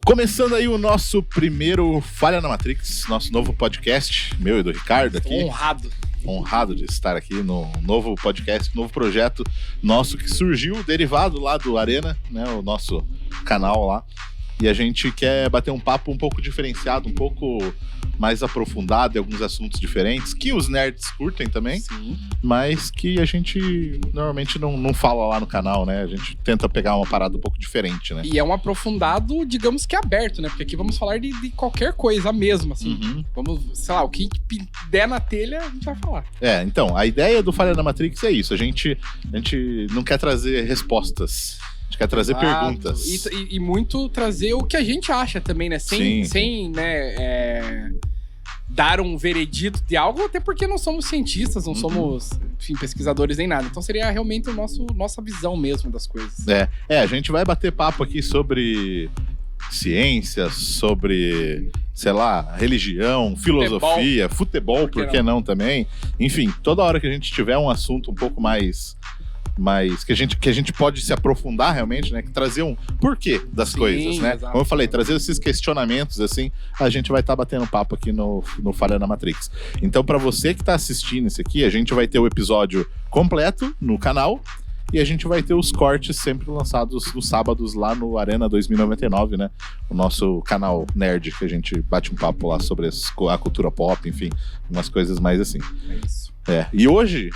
Começando aí o nosso primeiro Falha na Matrix, nosso novo podcast, meu e do Ricardo aqui. Honrado de estar aqui no novo podcast, novo projeto nosso que surgiu, derivado lá do Arena, né, o nosso canal lá. E a gente quer bater um papo um pouco diferenciado, um pouco mais aprofundado em alguns assuntos diferentes, que os nerds curtem também, sim, mas que a gente normalmente não fala lá no canal, né? A gente tenta pegar uma parada um pouco diferente, né? E é um aprofundado, digamos que aberto, né? Porque aqui vamos falar de qualquer coisa mesmo, assim. Uhum. Vamos, sei lá, o que der na telha, a gente vai falar. Então, a ideia do Falha na Matrix é isso. A gente não quer trazer respostas. A gente quer trazer perguntas. E muito trazer o que a gente acha também, né? Sem né, dar um veredito de algo, até porque não somos cientistas, não somos, enfim, pesquisadores nem nada. Então seria realmente nossa visão mesmo das coisas. A gente vai bater papo aqui sobre ciência, sobre, sei lá, religião, filosofia, futebol, por que não também? Enfim, toda hora que a gente tiver um assunto um pouco mais que a gente pode se aprofundar realmente, né? Trazer um porquê das coisas, né? Exato. Como eu falei, trazer esses questionamentos, assim, a gente vai estar batendo papo aqui no Falha na Matrix. Então, para você que tá assistindo isso aqui, a gente vai ter o episódio completo no canal e a gente vai ter os cortes sempre lançados nos sábados lá no Arena 2099, né? O nosso canal nerd, que a gente bate um papo lá sobre a cultura pop, enfim, umas coisas mais assim. É isso. E hoje,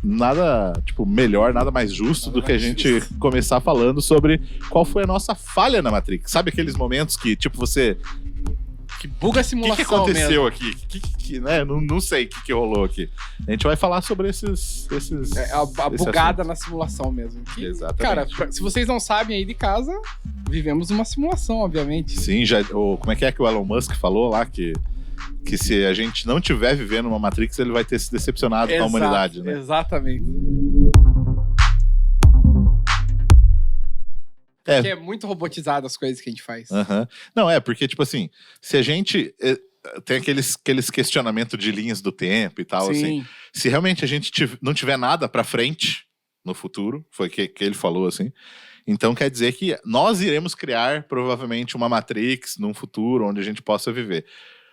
nada melhor, nada mais justo do que a gente começar falando sobre qual foi a nossa falha na Matrix. Sabe aqueles momentos que, você... Que buga a simulação. O que aconteceu mesmo aqui? Né? Não sei o que rolou aqui. A gente vai falar sobre esses a bugada assunto na simulação mesmo. Exatamente. Cara, se vocês não sabem aí de casa, vivemos uma simulação, obviamente. Sim, como é que o Elon Musk falou lá que se a gente não estiver vivendo uma Matrix, ele vai ter se decepcionado com a humanidade, né? Exatamente. Porque é muito robotizado as coisas que a gente faz. Uhum. Não, porque, se a gente... Tem aqueles questionamentos de linhas do tempo e tal, assim. Se realmente a gente não tiver nada pra frente no futuro, foi que ele falou, assim, então quer dizer que nós iremos criar, provavelmente, uma Matrix num futuro onde a gente possa viver.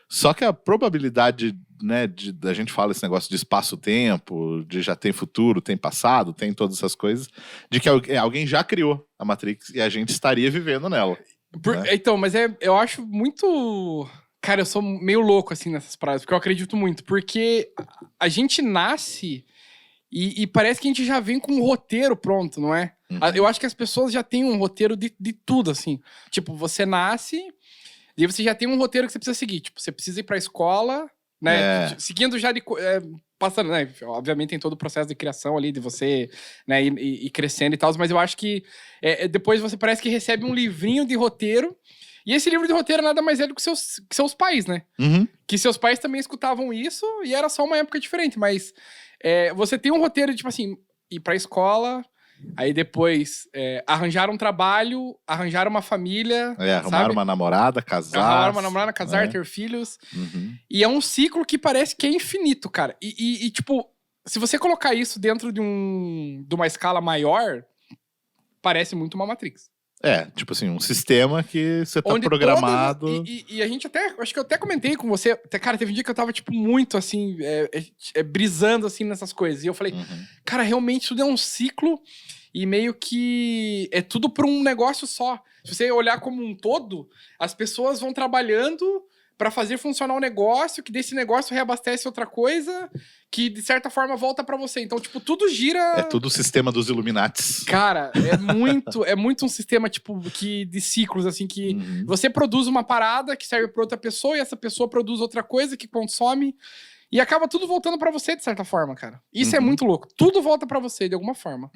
Só que a probabilidade, né, da gente fala esse negócio de espaço-tempo, de já tem futuro, tem passado, tem todas essas coisas, de que alguém já criou a Matrix e a gente estaria vivendo nela. Né? Então, mas eu acho muito... Cara, eu sou meio louco, assim, nessas paradas, porque eu acredito muito. Porque a gente nasce e parece que a gente já vem com um roteiro pronto, não é? Uhum. Eu acho que as pessoas já têm um roteiro de tudo, assim. Tipo, você nasce... E você já tem um roteiro que você precisa seguir. Tipo, você precisa ir pra escola, né? Seguindo já passando, né? Obviamente tem todo o processo de criação ali, de você, né, ir crescendo e tal. Mas eu acho que depois você parece que recebe um livrinho de roteiro. E esse livro de roteiro nada mais é do que seus pais, né? Uhum. Que seus pais também escutavam isso e era só uma época diferente. Mas você tem um roteiro, tipo assim, ir pra escola... Aí depois arranjar um trabalho, arranjar uma família. Arrumar uma namorada, casar. Arrumar uma namorada, casar, ter filhos. Uhum. E é um ciclo que parece que é infinito, cara. E tipo, se você colocar isso dentro de uma escala maior, parece muito uma Matrix. Um sistema que você tá programado. E a gente acho que eu até comentei com você, cara, teve um dia que eu tava, muito assim, brisando, assim, nessas coisas. E eu falei, cara, realmente tudo é um ciclo e meio que é tudo pra um negócio só. Se você olhar como um todo, as pessoas vão trabalhando pra fazer funcionar um negócio, que desse negócio reabastece outra coisa, que de certa forma volta pra você. Então, tudo gira... É tudo o sistema dos Illuminatis. Cara, é muito um sistema, de ciclos, assim, que você produz uma parada que serve pra outra pessoa, e essa pessoa produz outra coisa que consome, e acaba tudo voltando pra você, de certa forma, cara. Isso é muito louco. Tudo volta pra você, de alguma forma.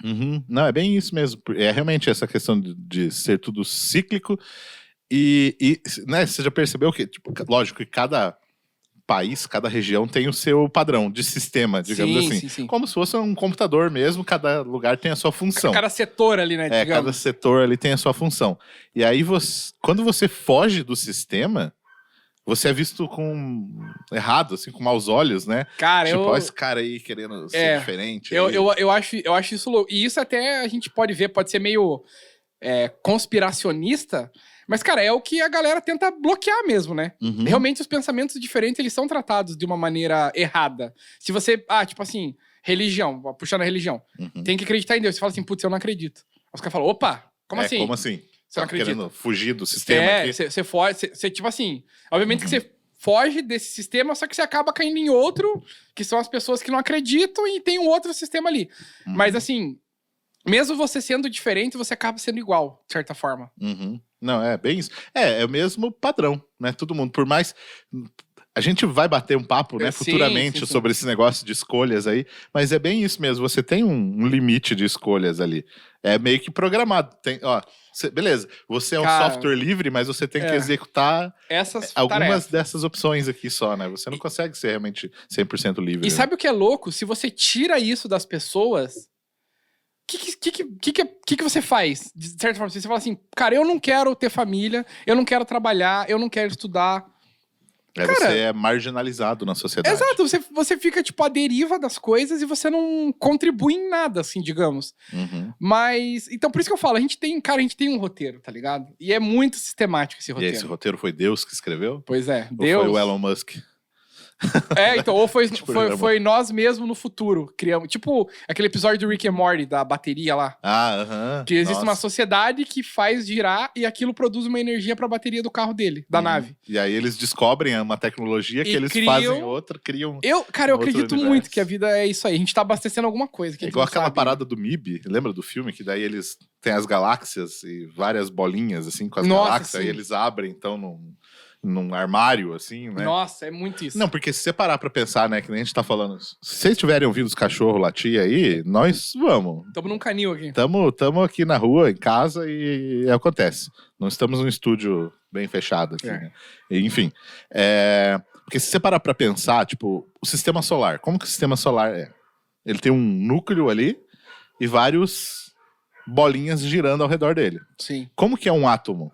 Não, é bem isso mesmo. É realmente essa questão de ser tudo cíclico. E né, você já percebeu que, lógico que cada país, cada região tem o seu padrão de sistema, digamos assim. Sim. Como se fosse um computador mesmo, cada lugar tem a sua função. Cada setor ali, né? Cada setor ali tem a sua função. E aí, quando você foge do sistema, você é visto com errado, assim, com maus olhos, né? Cara, tipo, ó, esse cara aí querendo ser diferente. Eu acho isso louco. E isso até a gente pode ver, pode ser meio conspiracionista, mas, cara, é o que a galera tenta bloquear mesmo, né? Uhum. Realmente, os pensamentos diferentes, eles são tratados de uma maneira errada. Se você, tipo assim, religião, puxando a religião, tem que acreditar em Deus. Você fala assim, putz, eu não acredito. Aí os caras falam, opa, como assim? Como assim? Você não acredita? Querendo fugir do sistema aqui? Você foge, você tipo assim, obviamente que você foge desse sistema, só que você acaba caindo em outro, que são as pessoas que não acreditam e tem um outro sistema ali. Mas assim, mesmo você sendo diferente, você acaba sendo igual, de certa forma. Não, é bem isso. É o mesmo padrão, né? Todo mundo, por mais... A gente vai bater um papo, né, futuramente sim. sobre esse negócio de escolhas aí, mas é bem isso mesmo, você tem um limite de escolhas ali. É meio que programado. Beleza, você é um software livre, mas você tem que executar algumas dessas opções aqui só, né? Você não consegue ser realmente 100% livre. E sabe o que é louco? Se você tira isso das pessoas, o que você faz? De certa forma, você fala assim, cara, eu não quero ter família, eu não quero trabalhar, eu não quero estudar. Cara, você é marginalizado na sociedade. Exato, você fica, tipo, à deriva das coisas e você não contribui em nada, assim, digamos. Mas, então, por isso que eu falo, a gente tem um roteiro, tá ligado? E é muito sistemático esse roteiro. E esse roteiro foi Deus que escreveu? Pois é, Deus. Ou foi o Elon Musk? Então, ou foi nós mesmos no futuro. Criamos, tipo, aquele episódio do Rick and Morty, da bateria lá. Que existe uma sociedade que faz girar e aquilo produz uma energia pra bateria do carro dele, da nave. E aí eles descobrem uma tecnologia que eles fazem outra, criam. Cara, eu acredito muito que a vida é isso aí. A gente tá abastecendo alguma coisa. Que é igual aquela parada do MIB, lembra do filme? Que daí eles têm as galáxias e várias bolinhas, assim, com as galáxias. Sim. Aí eles abrem, então, num armário, assim, né? Nossa, é muito isso. Não, porque se você parar pra pensar, né, que nem a gente tá falando, se vocês estiverem ouvindo os cachorros latir aí, nós vamos. Estamos num canil aqui. Estamos aqui na rua, em casa, e acontece. Não estamos num estúdio bem fechado aqui, né? Enfim, porque se você parar pra pensar, tipo, o sistema solar, como que o sistema solar é? Ele tem um núcleo ali e vários bolinhas girando ao redor dele. Sim. Como que é um átomo?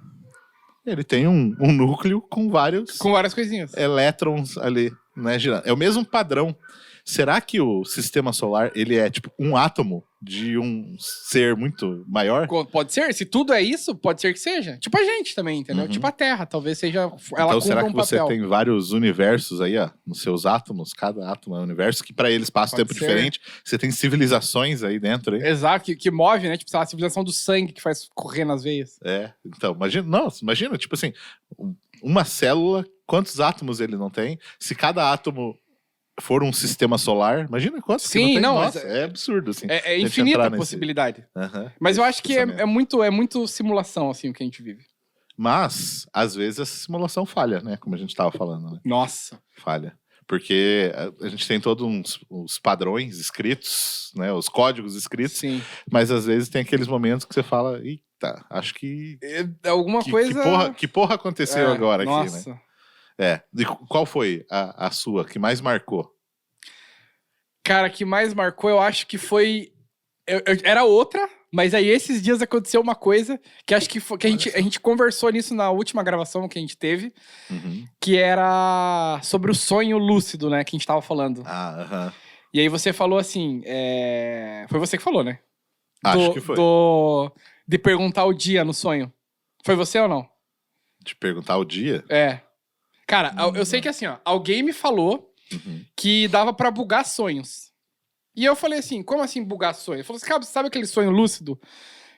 Ele tem um núcleo com várias coisinhas. Elétrons ali, né, girando. É o mesmo padrão. Será que o sistema solar, ele é tipo um átomo de um ser muito maior? Pode ser. Se tudo é isso, pode ser que seja. Tipo a gente também, entendeu? Tipo a Terra, talvez seja... Ela então será que você papel. tem vários universos aí, ó, nos seus átomos? Cada átomo é um universo que pra eles passa tempo diferente. Você tem civilizações aí dentro, hein? Exato, que move, né? Tipo, sei lá, a civilização do sangue que faz correr nas veias. Então, imagina, tipo assim, uma célula, quantos átomos ele não tem? Se cada átomo for um sistema solar, imagina quantos que não tem. Nossa, é absurdo, assim. É infinita a possibilidade. Mas eu acho que é muito simulação, assim, o que a gente vive. Mas, às vezes, essa simulação falha, né? Como a gente tava falando, né? Nossa. Falha. Porque a gente tem todos os padrões escritos, né? Os códigos escritos. Sim. Mas, às vezes, tem aqueles momentos que você fala, eita, acho que... Alguma coisa... Que porra aconteceu agora aqui, nossa. né? E qual foi a sua que mais marcou? Cara, que mais marcou, eu acho que foi... Era outra, mas aí esses dias aconteceu uma coisa que acho que a gente conversou nisso na última gravação que a gente teve, que era sobre o sonho lúcido, né, que a gente tava falando. E aí você falou assim, foi você que falou, né? Acho que foi. De perguntar o dia no sonho. Foi você ou não? De perguntar o dia? Cara, eu sei que assim, ó, alguém me falou que dava pra bugar sonhos. E eu falei assim, como assim bugar sonho? Ele falou assim, cara, sabe aquele sonho lúcido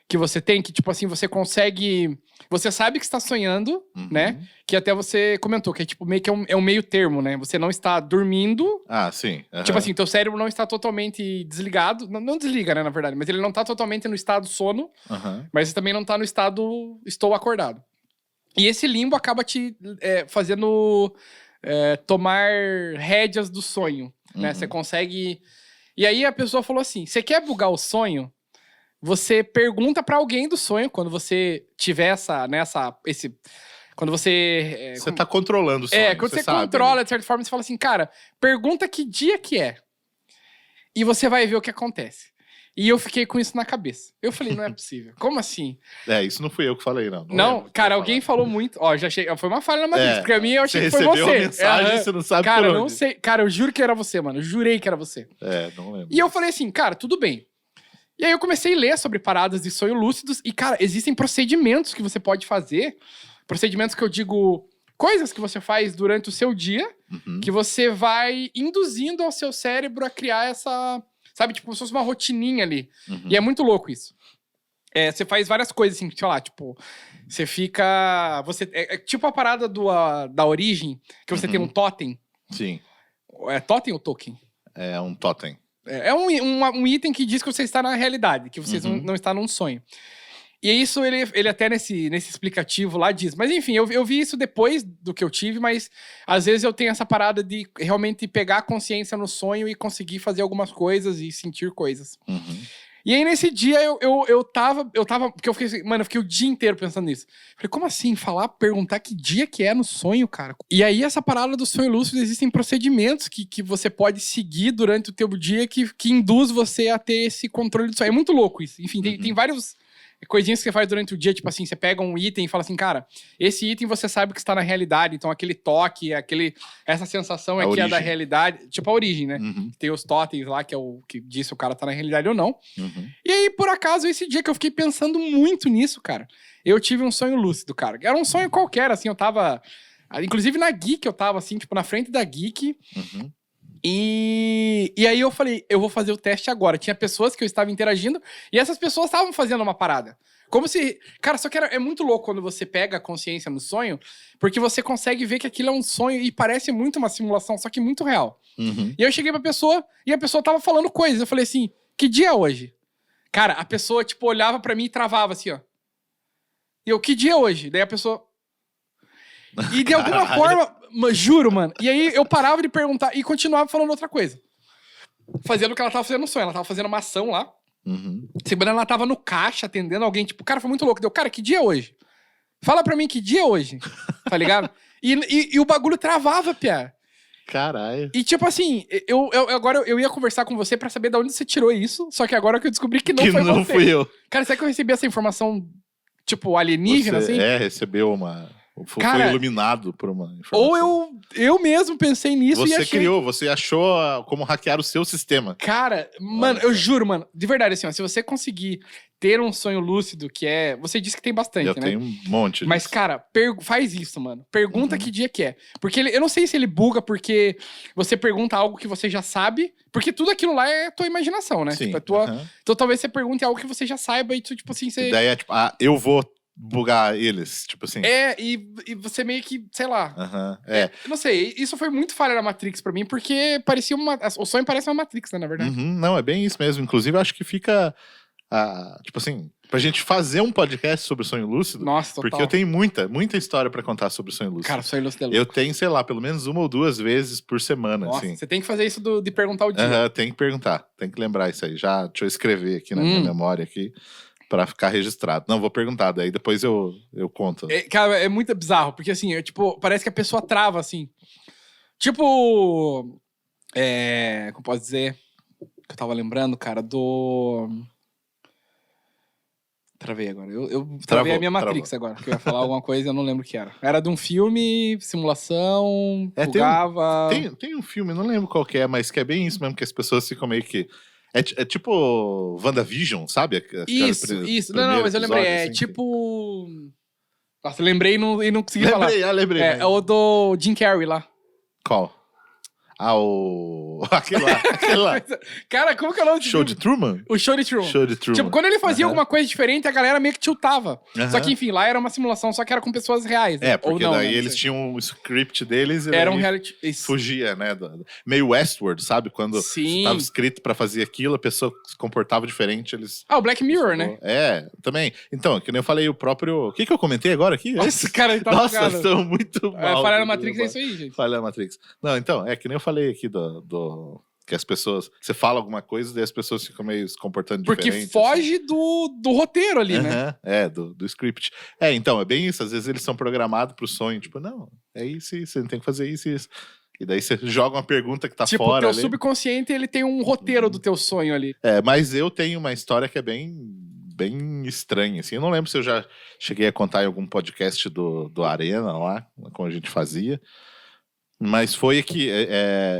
que você tem? Que, tipo assim, você consegue... Você sabe que está sonhando, né? Que até você comentou, que é tipo meio que é um meio termo, né? Você não está dormindo. Sim. Tipo assim, teu cérebro não está totalmente desligado. Não desliga, né, na verdade. Mas ele não está totalmente no estado sono. Mas você também não está no estado estou acordado. E esse limbo acaba te fazendo tomar rédeas do sonho, né? Você consegue... E aí a pessoa falou assim, você quer bugar o sonho? Você pergunta pra alguém do sonho, quando você tiver quando você... Você tá controlando o sonho, quando você sabe, controla, né? de certa forma, você fala assim, cara, pergunta que dia que é. E você vai ver o que acontece. E eu fiquei com isso na cabeça. Eu falei, não é possível. Como assim? Isso não fui eu que falei, não. Não, cara, alguém falou muito. Ó, já achei. Foi uma falha na Matrix, porque a minha eu achei que foi você. Você recebeu a mensagem, você não sabe cara, por onde. Não sei. Cara, eu juro que era você, mano. Eu jurei que era você. Não lembro. E eu falei assim, cara, tudo bem. E aí eu comecei a ler sobre paradas de sonho lúcidos. E, cara, existem procedimentos que você pode fazer. Procedimentos que eu digo... Coisas que você faz durante o seu dia. Que você vai induzindo ao seu cérebro a criar essa... Sabe, tipo, como se fosse uma rotininha ali. E é muito louco isso. Você faz várias coisas, assim, sei lá, tipo... Você fica... É tipo a parada da origem, que você tem um totem. Sim. É totem ou token? É um totem. É um item que diz que você está na realidade, que você não está num sonho. E isso, ele até nesse explicativo lá diz. Mas enfim, eu vi isso depois do que eu tive, mas às vezes eu tenho essa parada de realmente pegar a consciência no sonho e conseguir fazer algumas coisas e sentir coisas. E aí nesse dia eu tava, porque eu fiquei assim, mano, eu fiquei o dia inteiro pensando nisso. Falei, como assim? Perguntar que dia que é no sonho, cara? E aí essa parada do sonho lúcido, existem procedimentos que você pode seguir durante o teu dia que induz você a ter esse controle do sonho. É muito louco isso. Enfim, tem vários... coisinhas que você faz durante o dia, tipo assim, você pega um item e fala assim, cara, esse item você sabe que está na realidade, então aquele toque, essa sensação aqui é da realidade, tipo a origem, né? Tem os totens lá, que é o que diz se o cara tá na realidade ou não. E aí, por acaso, esse dia que eu fiquei pensando muito nisso, cara, eu tive um sonho lúcido, cara. Era um sonho qualquer, assim, eu tava... Inclusive na Geek eu tava, assim, tipo, na frente da Geek... E aí eu falei, eu vou fazer o teste agora. Tinha pessoas que eu estava interagindo e essas pessoas estavam fazendo uma parada. Como se... Cara, só que é muito louco quando você pega a consciência no sonho, porque você consegue ver que aquilo é um sonho e parece muito uma simulação, só que muito real. E eu cheguei pra pessoa e a pessoa tava falando coisas. Eu falei assim, que dia é hoje? Cara, a pessoa, tipo, olhava pra mim e travava assim, ó. E eu, que dia é hoje? Daí a pessoa... E de alguma forma, juro, mano. E aí eu parava de perguntar e continuava falando outra coisa. Fazendo o que ela tava fazendo no sonho. Ela tava fazendo uma ação lá. Segunda, ela tava no caixa atendendo alguém. Tipo, cara, foi muito louco. Deu, cara, que dia é hoje? Fala pra mim que dia é hoje. Tá ligado? E o bagulho travava, Pia. Caralho. E tipo assim, agora eu ia conversar com você pra saber de onde você tirou isso. Só que agora que eu descobri que não foi você. Não fui eu. Cara, será que eu recebi essa informação, tipo, alienígena, assim? Recebeu uma... Foi iluminado por uma informação. Ou eu mesmo pensei nisso e achei... Você achou como hackear o seu sistema. Cara, mano, eu juro, mano, de verdade, assim, ó, se você conseguir ter um sonho lúcido, que é... Você disse que tem bastante, né? Eu tenho um monte disso. Mas, cara, faz isso, mano. Pergunta que dia que é. Porque eu não sei se ele buga porque você pergunta algo que você já sabe, porque tudo aquilo lá é tua imaginação, né? Sim. Tipo, Então talvez você pergunte algo que você já saiba e tu, tipo assim, você... A ideia é, tipo, eu vou bugar eles, tipo assim. E você meio que, sei lá. Eu não sei, isso foi muito falha na Matrix pra mim, porque parecia o sonho parece uma Matrix, né, na verdade. Não, é bem isso mesmo. Inclusive, eu acho que fica, tipo assim, pra gente fazer um podcast sobre o sonho lúcido. Nossa, total. Porque eu tenho muita história pra contar sobre o sonho lúcido. Cara, o sonho lúcido é louco. Eu tenho, sei lá, pelo menos 1 ou 2 vezes por semana, Nossa, assim. Você tem que fazer isso de perguntar o dia. Tem que perguntar, tem que lembrar isso aí. Deixa eu escrever aqui na minha memória aqui. Pra ficar registrado. Não, vou perguntar, daí depois eu conto. Cara, é muito bizarro, porque assim, tipo, parece que a pessoa trava, assim. Tipo... como posso dizer? Que eu tava lembrando, cara, do... Travei agora. Eu travei a minha Matrix agora, que eu ia falar alguma coisa e eu não lembro o que era. Era de um filme, simulação, bugava... Tem um filme, não lembro qual que é, mas que é bem isso mesmo, que as pessoas ficam meio que... É tipo WandaVision, sabe? Isso. Não, mas eu lembrei. É assim, tipo... Nossa, lembrei e não consegui falar. Lembrei. É o do Jim Carrey lá. Qual? Aquele lá. Cara, como que é o nome Show de Truman? O Show de Truman. Tipo, quando ele fazia alguma coisa diferente, a galera meio que tiltava. Só que, enfim, lá era uma simulação, só que era com pessoas reais. Né? Porque daí eles tinham o script deles e era um reality... fugia, né? Meio Westworld, sabe? Quando estava escrito pra fazer aquilo, a pessoa se comportava diferente, eles... o Black Mirror, né? Também. Então, que nem eu falei, o próprio... O que eu comentei agora aqui? Nossa, cara, ele tá Nossa, estão muito mal. Falha na Matrix é isso aí, gente. Falha na Matrix. Não, então, que nem eu falei aqui que as pessoas... Você fala alguma coisa e as pessoas ficam meio se comportando diferente. Porque foge assim. do roteiro ali, né? Do script. Então, é bem isso. Às vezes eles são programados pro sonho. Tipo, não, é isso, você tem que fazer isso e isso. E daí você joga uma pergunta que tá tipo, fora o teu ali. subconsciente, ele tem um roteiro do teu sonho ali. Mas eu tenho uma história que é bem estranha, assim. Eu não lembro se eu já cheguei a contar em algum podcast do Arena lá, como a gente fazia. Mas foi aqui,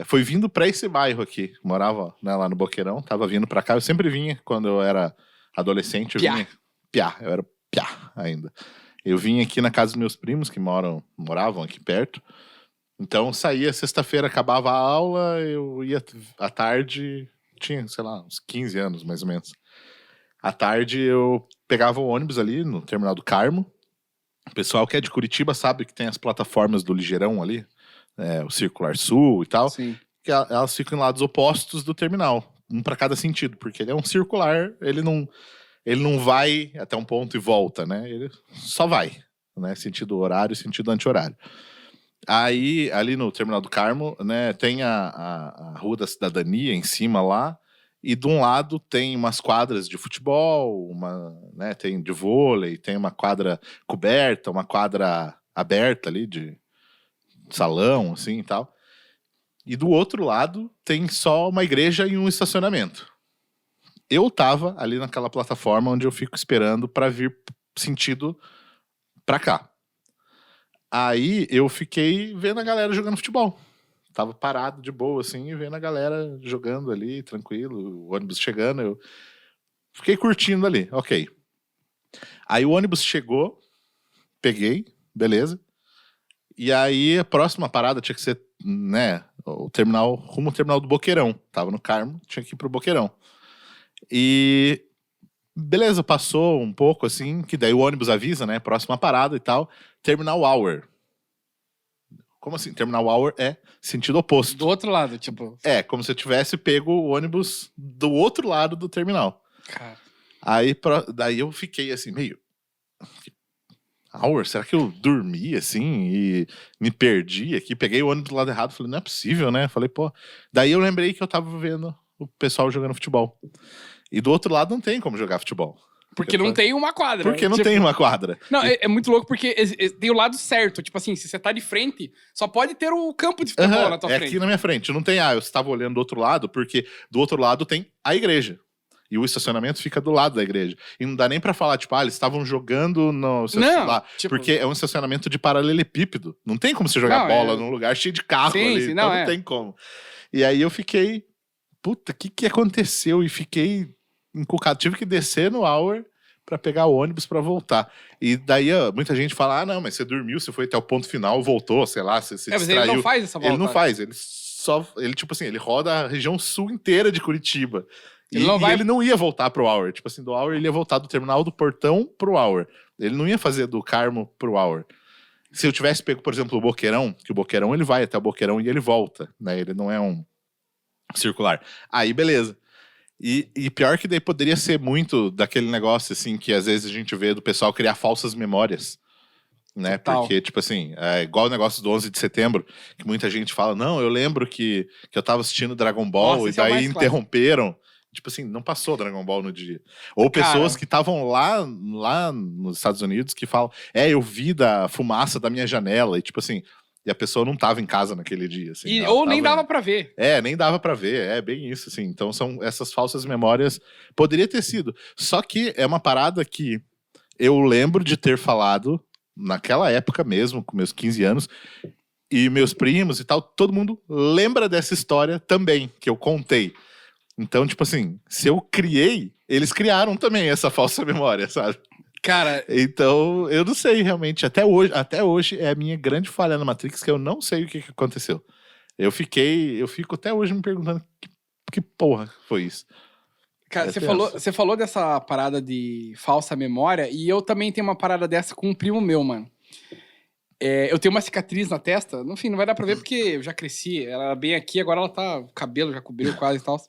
foi vindo pra esse bairro aqui. Morava, né, lá no Boqueirão, tava vindo pra cá. Eu sempre vinha quando eu era adolescente. Eu era piá ainda. Eu vim aqui na casa dos meus primos, que moravam aqui perto. Então, saía sexta-feira, acabava a aula, eu ia à tarde, tinha, sei lá, uns 15 anos, mais ou menos. À tarde, eu pegava o ônibus ali no Terminal do Carmo. O pessoal que é de Curitiba sabe que tem as plataformas do Ligeirão ali, o Circular Sul e tal. Sim. Que elas ficam em lados opostos do terminal, um para cada sentido, porque ele é um circular, ele não vai até um ponto e volta, né? Ele só vai, né? Sentido horário, sentido anti-horário. Aí, ali no Terminal do Carmo, né, tem a Rua da Cidadania em cima lá, e de um lado tem umas quadras de futebol, né, tem de vôlei, tem uma quadra coberta, uma quadra aberta ali de salão, assim, e tal. E do outro lado tem só uma igreja e um estacionamento. Eu tava ali naquela plataforma onde eu fico esperando para vir sentido pra cá. Aí eu fiquei vendo a galera jogando futebol. Tava parado de boa, assim, vendo a galera jogando ali, tranquilo, o ônibus chegando. Eu fiquei curtindo ali, ok. Aí o ônibus chegou, peguei, beleza. E aí a próxima parada tinha que ser, né, rumo ao terminal do Boqueirão. Tava no Carmo, tinha que ir pro Boqueirão. E beleza, passou um pouco assim, que daí o ônibus avisa, né, próxima parada e tal. Terminal Hour. Como assim? Terminal Hour é sentido oposto. Do outro lado, tipo... Como se eu tivesse pego o ônibus do outro lado do terminal. Cara. Aí, daí eu fiquei assim, meio... Hour? Será que eu dormi, assim, e me perdi aqui? Peguei o ônibus do lado errado, falei, não é possível, né? Falei, pô... Daí eu lembrei que eu tava vendo o pessoal jogando futebol. E do outro lado não tem como jogar futebol. Porque não tem uma quadra. Porque não tem uma quadra. Não, é muito louco porque tem o lado certo. Tipo assim, se você tá de frente, só pode ter o campo de futebol na tua frente. Aqui na minha frente. Não tem, eu estava olhando do outro lado, porque do outro lado tem a igreja. E o estacionamento fica do lado da igreja. E não dá nem pra falar, tipo, eles estavam jogando no... porque é um estacionamento de paralelepípedo. Não tem como você jogar bola num lugar cheio de carro ali. Então não tem como. E aí eu fiquei... Puta, o que aconteceu? E fiquei encucado. Tive que descer no Hour pra pegar o ônibus pra voltar. E daí muita gente fala, não, mas você dormiu, você foi até o ponto final, voltou, sei lá, você se distraiu. Mas ele não faz essa volta. Ele não faz, ele tipo assim, ele roda a região sul inteira de Curitiba. E ele não ia voltar pro Hour. Tipo assim, do Hour ele ia voltar do terminal do Portão pro Hour. Ele não ia fazer do Carmo pro Hour. Se eu tivesse pego, por exemplo, o Boqueirão, que o Boqueirão ele vai até o Boqueirão e ele volta, né? Ele não é um circular. Aí, beleza. E pior que daí poderia ser muito daquele negócio, assim, que às vezes a gente vê do pessoal criar falsas memórias, né? Total. Porque, tipo assim, é igual o negócio do 11 de setembro, que muita gente fala, não, eu lembro que eu tava assistindo Dragon Ball. Nossa, e daí interromperam. Claro. Tipo assim, não passou Dragon Ball no dia. Ou pessoas que estavam lá nos Estados Unidos que falam, eu vi da fumaça da minha janela. E tipo assim... E a pessoa não tava em casa naquele dia, assim. Ou nem dava pra ver. Nem dava pra ver. É bem isso, assim. Então são essas falsas memórias. Poderia ter sido. Só que é uma parada que eu lembro de ter falado naquela época mesmo, com meus 15 anos. E meus primos e tal, todo mundo lembra dessa história também, que eu contei. Então, tipo assim, se eu criei, eles criaram também essa falsa memória, sabe? Cara... Então, eu não sei realmente. Até hoje é a minha grande falha na Matrix, que eu não sei o que aconteceu. Eu fico até hoje me perguntando que porra foi isso. Cara, você falou dessa parada de falsa memória, e eu também tenho uma parada dessa com um primo meu, mano. Eu tenho uma cicatriz na testa, enfim, não vai dar pra ver porque eu já cresci. Ela era bem aqui, agora ela tá... O cabelo já cobriu quase e tal.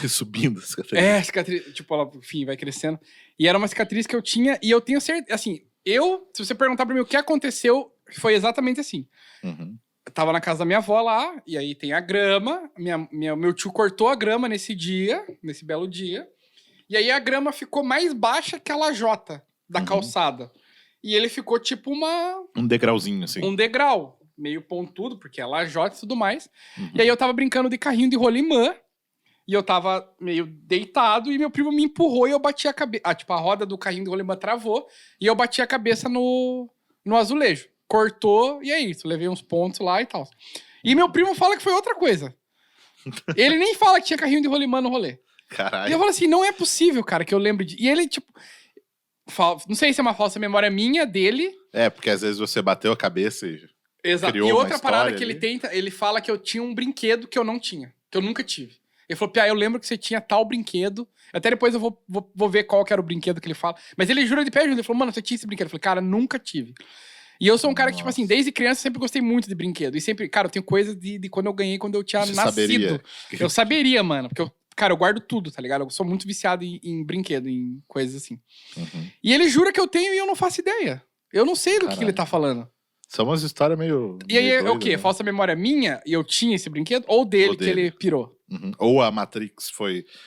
Subindo a cicatriz. Cicatriz, tipo, ela, enfim, vai crescendo. E era uma cicatriz que eu tinha, e eu tenho certeza, assim, se você perguntar pra mim o que aconteceu, foi exatamente assim. Uhum. Eu tava na casa da minha avó lá, e aí tem a grama, meu tio cortou a grama nesse belo dia, e aí a grama ficou mais baixa que a lajota da calçada. E ele ficou tipo um degrauzinho, assim. Um degrau, meio pontudo, porque é lajota e tudo mais. E aí eu tava brincando de carrinho de rolimã, e eu tava meio deitado, e meu primo me empurrou e eu bati a cabeça. Tipo, a roda do carrinho de rolimã travou, e eu bati a cabeça no azulejo. Cortou, e é isso. Levei uns pontos lá e tal. E meu primo fala que foi outra coisa. Ele nem fala que tinha carrinho de rolimã no rolê. Caralho. E eu falo assim, não é possível, cara, que eu lembre de... E ele, tipo... Não sei se é uma falsa memória minha, dele. Porque às vezes você bateu a cabeça e Exato. criou E outra uma história parada que ali. ele fala que eu tinha um brinquedo que eu não tinha. Que eu nunca tive. Ele falou, Pia, eu lembro que você tinha tal brinquedo. Até depois eu vou ver qual que era o brinquedo que ele fala. Mas ele jura de pé junto. Ele falou, mano, você tinha esse brinquedo? Eu falei, cara, nunca tive. E eu sou um cara que, tipo assim, desde criança sempre gostei muito de brinquedo. E sempre, cara, eu tenho coisas de quando eu ganhei, quando eu tinha Você nascido. saberia. Eu saberia, mano. Porque eu guardo tudo, tá ligado? Eu sou muito viciado em brinquedo, em coisas assim. E ele jura que eu tenho e eu não faço ideia. Eu não sei do que ele tá falando. São umas histórias meio... E aí, meio é o quê? doidas, né? Falsa memória minha e eu tinha esse brinquedo? Ou dele, Ou que dele. ele pirou? Ou a Matrix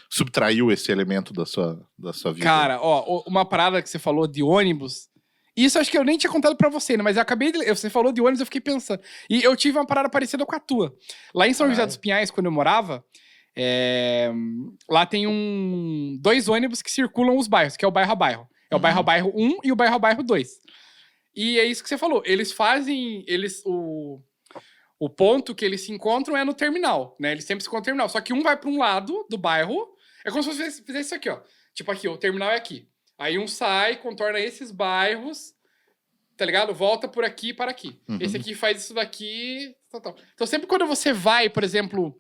subtraiu esse elemento da sua vida. Cara, ó, uma parada que você falou de ônibus. Isso acho que eu nem tinha contado pra você, né? Mas eu acabei de... Você falou de ônibus, eu fiquei pensando. E eu tive uma parada parecida com a tua. Lá em São José dos Pinhais, quando eu morava, lá tem dois ônibus que circulam os bairros, que é o bairro a bairro. É o bairro a bairro 1 e o bairro a bairro 2. E é isso que você falou. Eles fazem... O ponto que eles se encontram é no terminal, né? Eles sempre se encontram no terminal. Só que um vai pra um lado do bairro. É como se você fizesse isso aqui, ó. Tipo aqui, o terminal é aqui. Aí um sai, contorna esses bairros, tá ligado? Volta por aqui para aqui. Esse aqui faz isso daqui, tal. Então sempre quando você vai, por exemplo,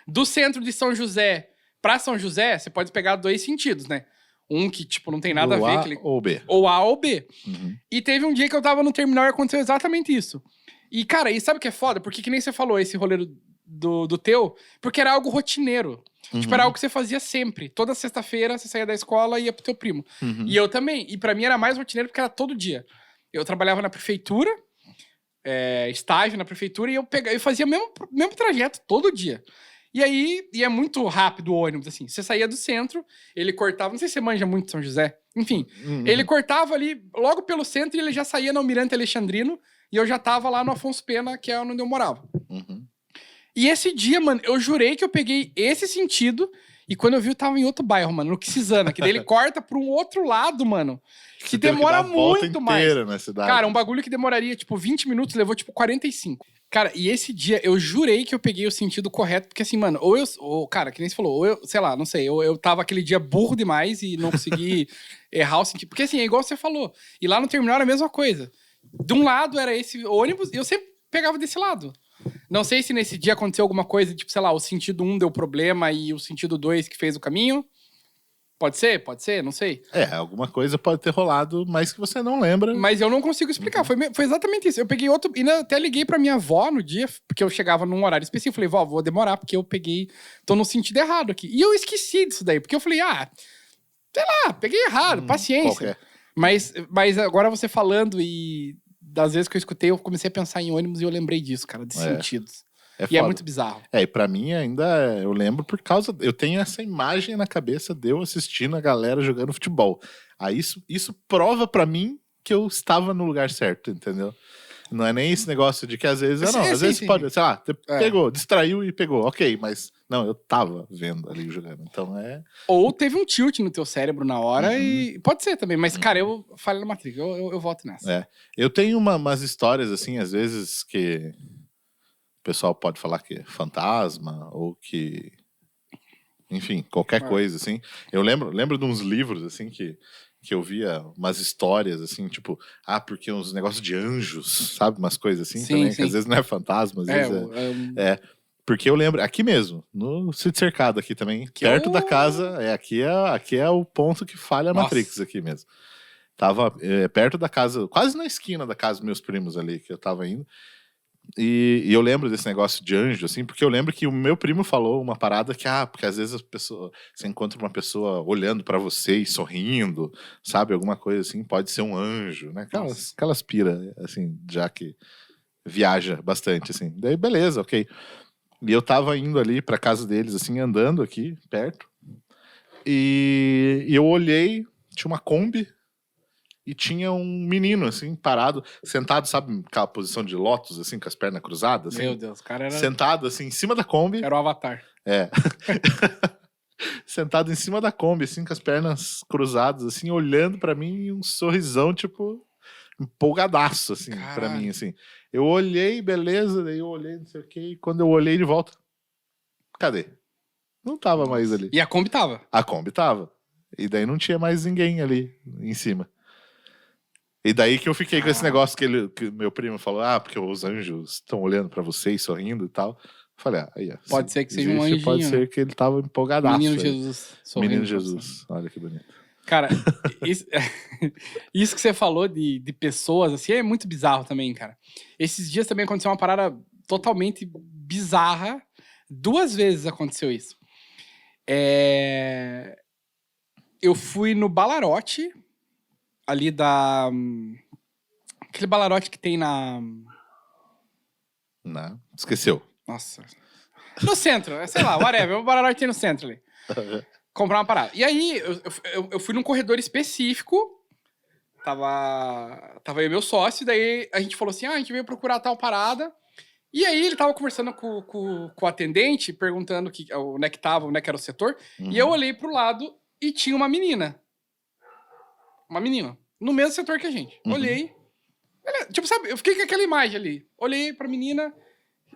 do centro de São José pra São José, você pode pegar dois sentidos, né? Um que, tipo, não tem nada a ver. Ou B. Ou A ou B. E teve um dia que eu tava no terminal e aconteceu exatamente isso. E, cara, e sabe o que é foda? Porque que nem você falou, esse rolê do teu, porque era algo rotineiro. Tipo, era algo que você fazia sempre. Toda sexta-feira você saía da escola e ia pro teu primo. E eu também. E pra mim era mais rotineiro porque era todo dia. Eu trabalhava na prefeitura, estágio na prefeitura, e eu fazia o mesmo trajeto todo dia. E aí, é muito rápido o ônibus, assim. Você saía do centro, ele cortava... Não sei se você manja muito São José. Enfim, ele cortava ali, logo pelo centro, e ele já saía no Almirante Alexandrino, e eu já tava lá no Afonso Pena, que é onde eu morava. E esse dia, mano, eu jurei que eu peguei esse sentido, e quando eu vi, eu tava em outro bairro, mano, no Quisana, que daí ele corta pra um outro lado, mano, que demora muito mais. Na cidade. Cara, um bagulho que demoraria, tipo, 20 minutos, levou, tipo, 45. Cara, e esse dia eu jurei que eu peguei o sentido correto, porque assim, mano, cara, que nem você falou, ou eu, sei lá, não sei, eu tava aquele dia burro demais e não consegui errar o sentido. Porque assim, é igual você falou. E lá no terminal era a mesma coisa. De um lado era esse ônibus e eu sempre pegava desse lado. Não sei se nesse dia aconteceu alguma coisa, tipo, sei lá, o sentido 1 deu problema e o sentido 2 que fez o caminho. Pode ser, não sei. Alguma coisa pode ter rolado, mas que você não lembra. Mas eu não consigo explicar, foi exatamente isso. Eu peguei outro, e até liguei pra minha avó no dia, porque eu chegava num horário específico, falei, vó, vou demorar, porque eu tô no sentido errado aqui. E eu esqueci disso daí, porque eu falei, sei lá, peguei errado, paciência. Mas agora você falando e das vezes que eu escutei, eu comecei a pensar em ônibus e eu lembrei disso, cara, de sentidos. E é muito bizarro. E pra mim ainda, eu lembro por causa... Eu tenho essa imagem na cabeça de eu assistindo a galera jogando futebol. Aí isso prova pra mim que eu estava no lugar certo, entendeu? Não é nem esse negócio de que às vezes... às vezes pode, sei lá, pegou, distraiu e pegou. Ok, mas não, eu tava vendo ali jogando. Então Ou teve um tilt no teu cérebro na hora e... Pode ser também, mas cara, eu falei na Matrix, eu volto nessa. Eu tenho umas histórias assim, às vezes que... O pessoal pode falar que é fantasma ou que... Enfim, qualquer coisa, assim. Eu lembro de uns livros, assim, que eu via umas histórias, assim, tipo... porque uns negócios de anjos, sabe? Umas coisas assim também, que às vezes não é fantasma, às vezes porque eu lembro... Aqui mesmo, no Sítio Cercado aqui também, que perto da casa... Aqui é o ponto que falha a Matrix aqui mesmo. Tava perto da casa, quase na esquina da casa dos meus primos ali, que eu tava indo. E eu lembro desse negócio de anjo, assim, porque eu lembro que o meu primo falou uma parada que, porque às vezes você encontra uma pessoa olhando pra você e sorrindo, sabe? Alguma coisa assim, pode ser um anjo, né? Aquelas pira, assim, já que viaja bastante, assim. Daí, beleza, ok. E eu tava indo ali pra casa deles, assim, andando aqui, perto. E eu olhei, tinha uma Kombi, e tinha um menino, assim, parado, sentado, sabe, aquela posição de lótus, assim, com as pernas cruzadas, assim. Meu Deus, o cara era... Sentado, assim, em cima da Kombi. Era o Avatar. É. Sentado em cima da Kombi, assim, com as pernas cruzadas, assim, olhando pra mim e um sorrisão, tipo, empolgadaço, assim, pra mim, assim. Eu olhei, beleza, daí eu olhei, não sei o quê, e quando eu olhei de volta, cadê? Não tava mais ali. E a Kombi tava? A Kombi tava. E daí não tinha mais ninguém ali em cima. E daí que eu fiquei com esse negócio que meu primo falou, porque os anjos estão olhando pra vocês, sorrindo e tal. Falei, aí, pode ser que seja um anjinho. Pode ser que ele tava empolgadaço. Menino Jesus. Menino Jesus. Olha que bonito. Cara, isso que você falou de pessoas, assim, é muito bizarro também, cara. Esses dias também aconteceu uma parada totalmente bizarra. 2 vezes aconteceu isso. Eu fui no Balarote, ali da... Aquele Balarote que tem na... Não, esqueceu. Nossa. No centro, sei lá, whatever. O Balarote tem no centro ali. Comprar uma parada. E aí, eu fui num corredor específico. Tava eu e meu sócio. Daí a gente falou assim, a gente veio procurar tal parada. E aí ele tava conversando com o atendente, perguntando onde é que tava, onde é que era o setor. E eu olhei pro lado e tinha uma menina. Uma menina. No mesmo setor que a gente. Olhei. Tipo, sabe, eu fiquei com aquela imagem ali. Olhei pra menina...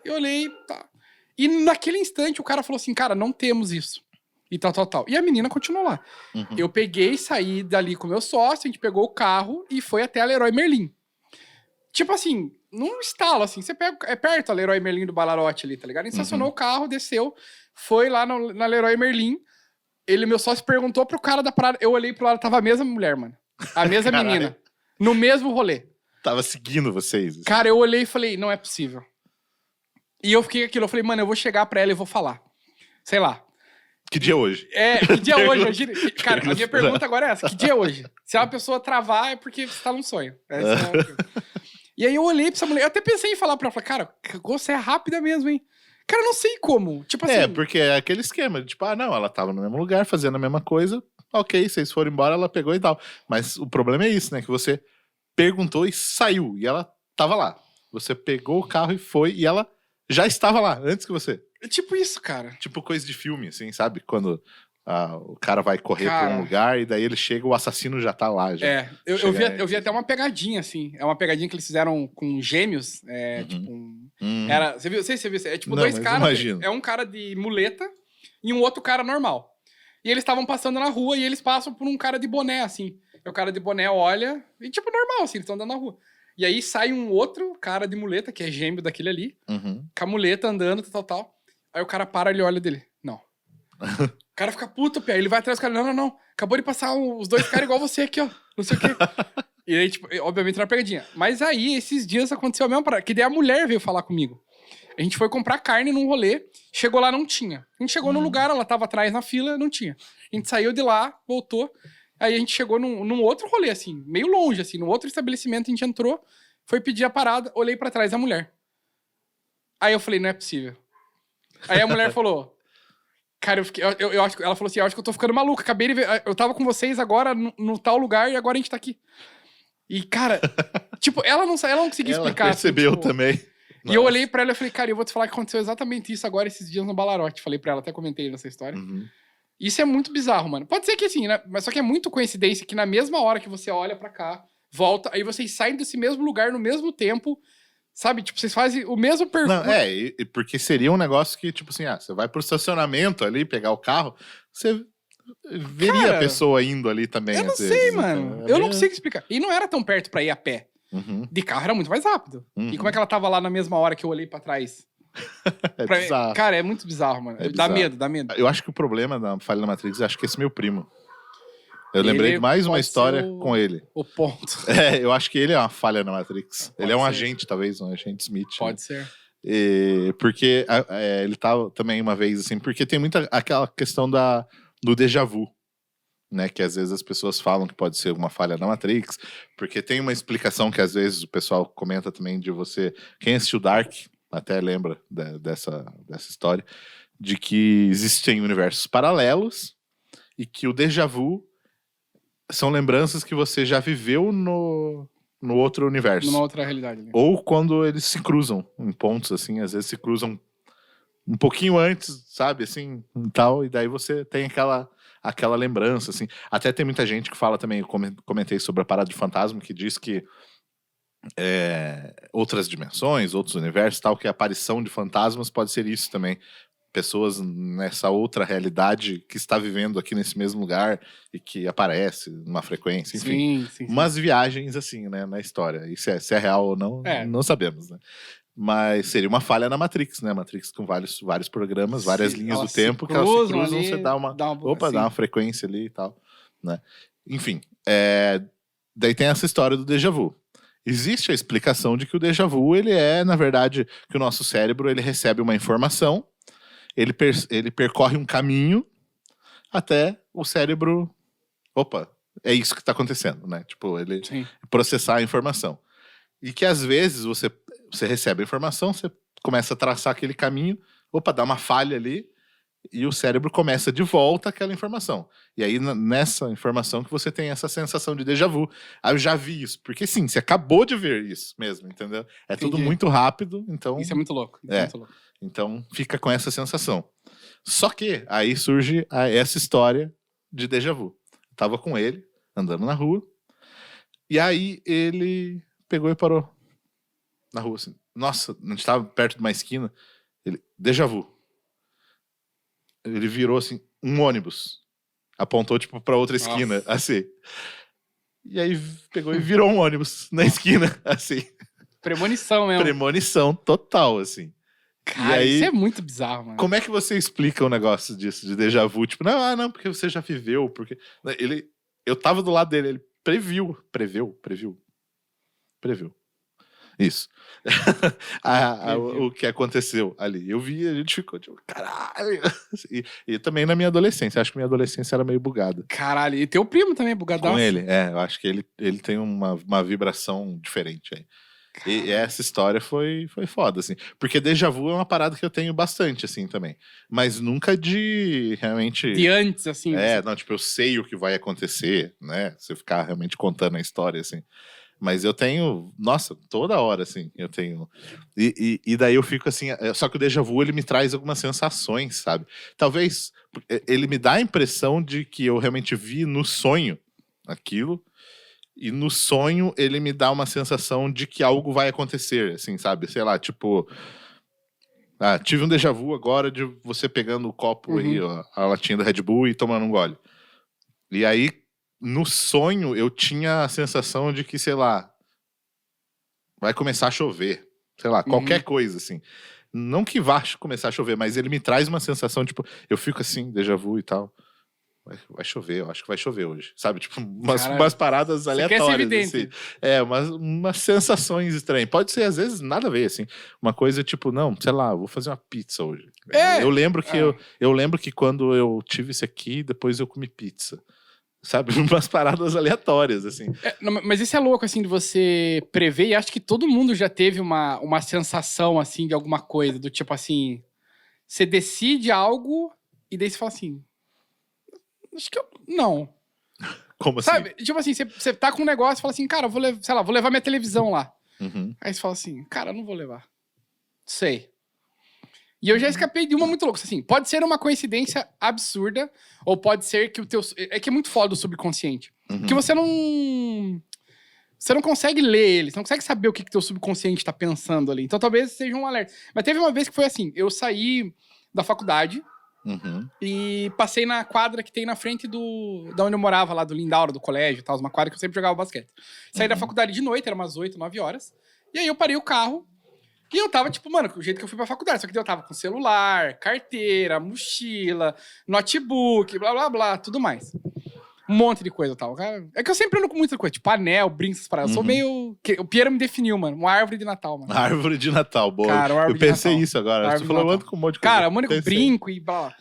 Eu olhei, tá. E naquele instante o cara falou assim, cara, não temos isso. E tal. E a menina continuou lá. Eu peguei, saí dali com o meu sócio, a gente pegou o carro e foi até a Leroy Merlin. Tipo assim, num estalo, assim, você pega, é perto a Leroy Merlin do Balarote ali, tá ligado? A gente estacionou o carro, desceu, foi lá na Leroy Merlin. Meu sócio perguntou pro cara da parada, eu olhei pro lado, tava a mesma mulher, mano. A mesma menina. No mesmo rolê. Tava seguindo vocês. Assim. Cara, eu olhei e falei, não é possível. E eu fiquei aquilo, eu falei, mano, eu vou chegar pra ela e vou falar. Sei lá. Que dia é hoje? Que dia é hoje? Cara, a minha pergunta agora é essa, que dia é hoje? Se uma pessoa travar, é porque você tá num sonho. E aí eu olhei pra essa mulher, eu até pensei em falar pra ela, cara, você é rápida mesmo, hein? Cara, eu não sei como. Tipo assim... porque é aquele esquema, tipo, não, ela tava no mesmo lugar, fazendo a mesma coisa, ok, vocês foram embora, ela pegou e tal. Mas o problema é isso, né, que você perguntou e saiu, e ela tava lá. Você pegou o carro e foi, e ela já estava lá, antes que você. É tipo isso, cara. Tipo coisa de filme, assim, sabe? Quando o cara vai correr pra um lugar e daí ele chega, o assassino já tá lá. Já. Eu vi até uma pegadinha, assim. É uma pegadinha que eles fizeram com gêmeos. Tipo era, você viu? Não sei se você viu. É tipo dois caras. É um cara de muleta e um outro cara normal. E eles estavam passando na rua e eles passam por um cara de boné, assim. E o cara de boné olha e tipo normal, assim, eles estão andando na rua. E aí sai um outro cara de muleta, que é gêmeo daquele ali, com a muleta andando, tal. Aí o cara para, ele olha dele. Não. O cara fica puto, pé. Ele vai atrás do cara. Não. Acabou de passar os 2 caras igual você aqui, ó. Não sei o quê. E aí, tipo, obviamente era pegadinha. Mas aí, esses dias aconteceu a mesma parada. Que daí a mulher veio falar comigo. A gente foi comprar carne num rolê. Chegou lá, não tinha. A gente chegou no lugar, ela tava atrás na fila, não tinha. A gente saiu de lá, voltou. Aí a gente chegou num outro rolê, assim, meio longe, assim, num outro estabelecimento, a gente entrou, foi pedir a parada, olhei pra trás da mulher. Aí eu falei, não é possível. Aí a mulher falou, cara, eu acho que ela falou assim, eu acho que eu tô ficando maluca, acabei de ver, eu tava com vocês agora no tal lugar e agora a gente tá aqui. E, cara, tipo, ela não conseguia explicar. Ela percebeu assim, tipo, também. E Nossa. Eu olhei pra ela e falei, cara, eu vou te falar que aconteceu exatamente isso agora esses dias no Balarote. Falei pra ela, até comentei nessa história. Isso é muito bizarro, mano. Pode ser que assim, né? Mas só que é muito coincidência que na mesma hora que você olha pra cá, volta, aí vocês saem desse mesmo lugar no mesmo tempo, sabe? Tipo, vocês fazem o mesmo percurso. Não, porque seria um negócio que, tipo assim, você vai pro estacionamento ali, pegar o carro, você veria Cara, a pessoa indo ali também. Eu não sei, mano. Eu não consigo explicar. E não era tão perto pra ir a pé. De carro era muito mais rápido. E como é que ela tava lá na mesma hora que eu olhei pra trás? Bizarro. Cara, é muito bizarro, mano. Dá medo. Eu acho que o problema da falha na Matrix, acho que esse meu primo. Eu lembrei de mais uma história com ele. O ponto. Eu acho que ele é uma falha na Matrix. Ele é um agente, talvez, um agente Smith. Pode ser. Porque ele tava também uma vez assim, porque tem muita aquela questão do déjà vu, né? Que às vezes as pessoas falam que pode ser uma falha na Matrix, porque tem uma explicação que às vezes o pessoal comenta também de você. Quem assistiu Dark até lembra dessa história, de que existem universos paralelos e que o déjà vu são lembranças que você já viveu no outro universo. Numa outra realidade. Né? Ou quando eles se cruzam em pontos, assim, às vezes se cruzam um pouquinho antes, sabe, assim, e tal, e daí você tem aquela lembrança, assim. Até tem muita gente que fala também, eu comentei sobre a parada de fantasma, que diz que outras dimensões, outros universos, tal, que a aparição de fantasmas pode ser isso também. Pessoas nessa outra realidade que está vivendo aqui nesse mesmo lugar e que aparece numa frequência, enfim. Sim. Umas viagens assim, né, na história. E se é real ou não, não sabemos, né? Mas seria uma falha na Matrix, né? Matrix com vários programas, várias linhas do tempo que elas se cruzam, você dá uma frequência ali e tal, né? Enfim, daí tem essa história do déjà vu. Existe a explicação de que o déjà vu, ele na verdade, que o nosso cérebro, ele recebe uma informação, ele percorre um caminho até o cérebro... Opa, é isso que está acontecendo, né? Tipo, ele processar a informação. E que às vezes você recebe a informação, você começa a traçar aquele caminho, dá uma falha ali, e o cérebro começa de volta aquela informação. E aí, nessa informação que você tem essa sensação de déjà vu. Ah, eu já vi isso. Porque sim, você acabou de ver isso mesmo, entendeu? Entendi. Tudo muito rápido, então... Isso é muito louco. Muito louco. Então, fica com essa sensação. Só que aí surge essa história de déjà vu. Eu tava com ele, andando na rua, e aí ele pegou e parou na rua, assim. Nossa, a gente tava perto de uma esquina, ele, déjà vu. Ele virou, assim, um ônibus. Apontou, tipo, pra outra esquina, assim. E aí pegou e virou um ônibus na esquina, assim. Premonição mesmo. Premonição total, assim. Cara, aí, isso é muito bizarro, mano. Como é que você explica um negócio disso, de déjà vu? Tipo, não, porque você já viveu, porque... Eu tava do lado dele, ele previu. Isso. O que aconteceu ali. Eu vi, a gente ficou tipo, caralho. E também na minha adolescência. Acho que minha adolescência era meio bugada. Caralho, e teu primo também é bugadaço. Com ele, eu acho que ele tem uma vibração diferente aí. E essa história foi foda, assim. Porque déjà vu é uma parada que eu tenho bastante, assim, também. Mas nunca de realmente... De antes, assim. Não, tipo, eu sei o que vai acontecer, né? Você ficar realmente contando a história, assim. Mas eu tenho... Nossa, toda hora, assim, eu tenho... E daí eu fico assim... Só que o déjà vu, ele me traz algumas sensações, sabe? Talvez ele me dá a impressão de que eu realmente vi no sonho aquilo... E no sonho, ele me dá uma sensação de que algo vai acontecer, assim, sabe? Sei lá, tipo... tive um déjà vu agora de você pegando o copo aí, ó, a latinha do Red Bull e tomando um gole. E aí, no sonho, eu tinha a sensação de que, sei lá... Vai começar a chover. Sei lá, qualquer coisa, assim. Não que vá começar a chover, mas ele me traz uma sensação, tipo... Eu fico assim, déjà vu e tal... Vai chover, eu acho que vai chover hoje. Sabe? Tipo, umas paradas aleatórias. Assim. Umas sensações estranhas. Pode ser, às vezes, nada a ver, assim. Uma coisa tipo, não, sei lá, vou fazer uma pizza hoje. Eu lembro que eu lembro que quando eu tive isso aqui, depois eu comi pizza. Sabe? Umas paradas aleatórias, assim. Mas isso é louco, assim, de você prever. E acho que todo mundo já teve uma sensação, assim, de alguma coisa. Do tipo, assim... Você decide algo e daí você fala assim... Acho que não. Como assim? Sabe? Tipo assim, você tá com um negócio e fala assim, cara, vou levar minha televisão lá. Aí você fala assim, cara, eu não vou levar. Sei. E eu já escapei de uma muito louca. Assim, pode ser uma coincidência absurda, ou pode ser que o teu... É que é muito foda o subconsciente. Que você não... Você não consegue ler ele, você não consegue saber o que teu subconsciente tá pensando ali. Então talvez seja um alerta. Mas teve uma vez que foi assim, eu saí da faculdade... E passei na quadra que tem na frente da onde eu morava, lá do Lindaura, do colégio e tal, uma quadra que eu sempre jogava basquete. Saí da faculdade de noite, era umas 8, 9 horas. E aí eu parei o carro e eu tava, tipo, mano, o jeito que eu fui pra faculdade. Só que eu tava com celular, carteira, mochila, notebook, blá, blá, blá, tudo mais. Um monte de coisa e tal. É que eu sempre ando com muita coisa, tipo anel, brincos, essas paradas. Eu sou meio... O Piero me definiu, mano. Uma árvore de Natal, mano. Árvore de Natal, boa. Cara, eu pensei isso agora. Você falou, eu ando com um monte de coisa. Cara, um monte de brinco e blá, blá.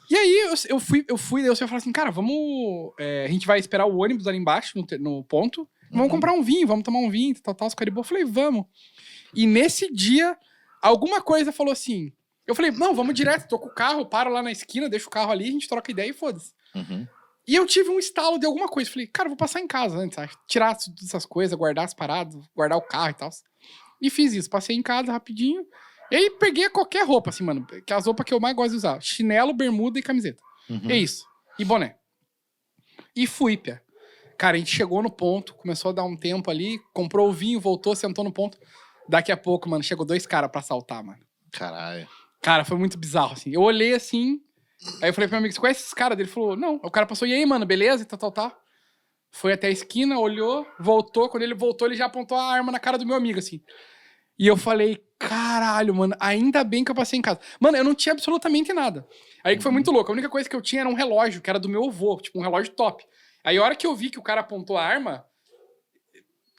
E aí eu fui, daí você vai falar assim, cara, vamos... a gente vai esperar o ônibus ali embaixo, no ponto. Vamos comprar um vinho, vamos tomar um vinho, tal, ficar de boa. Eu falei, vamos. E nesse dia, alguma coisa falou assim... Eu falei, não, vamos direto, tô com o carro, paro lá na esquina, deixo o carro ali, a gente troca ideia e foda-se. E eu tive um estalo de alguma coisa. Falei, cara, eu vou passar em casa antes, sabe? Tirar todas essas coisas, guardar as paradas, guardar o carro e tal. E fiz isso. Passei em casa rapidinho. E aí peguei qualquer roupa, assim, mano. Que é as roupas que eu mais gosto de usar. Chinelo, bermuda e camiseta. É isso. E boné. E fui, pé. Cara, a gente chegou no ponto, começou a dar um tempo ali, comprou o vinho, voltou, sentou no ponto. Daqui a pouco, mano, chegou 2 caras pra assaltar, mano. Caralho. Cara, foi muito bizarro, assim. Eu olhei assim, aí eu falei pro meu amigo, você conhece esses caras? Ele falou, não. O cara passou, e aí, mano, beleza? E tal. Foi até a esquina, olhou, voltou. Quando ele voltou, ele já apontou a arma na cara do meu amigo, assim. E eu falei, caralho, mano, ainda bem que eu passei em casa. Mano, eu não tinha absolutamente nada. Aí que foi muito louco. A única coisa que eu tinha era um relógio, que era do meu avô, tipo um relógio top. Aí a hora que eu vi que o cara apontou a arma...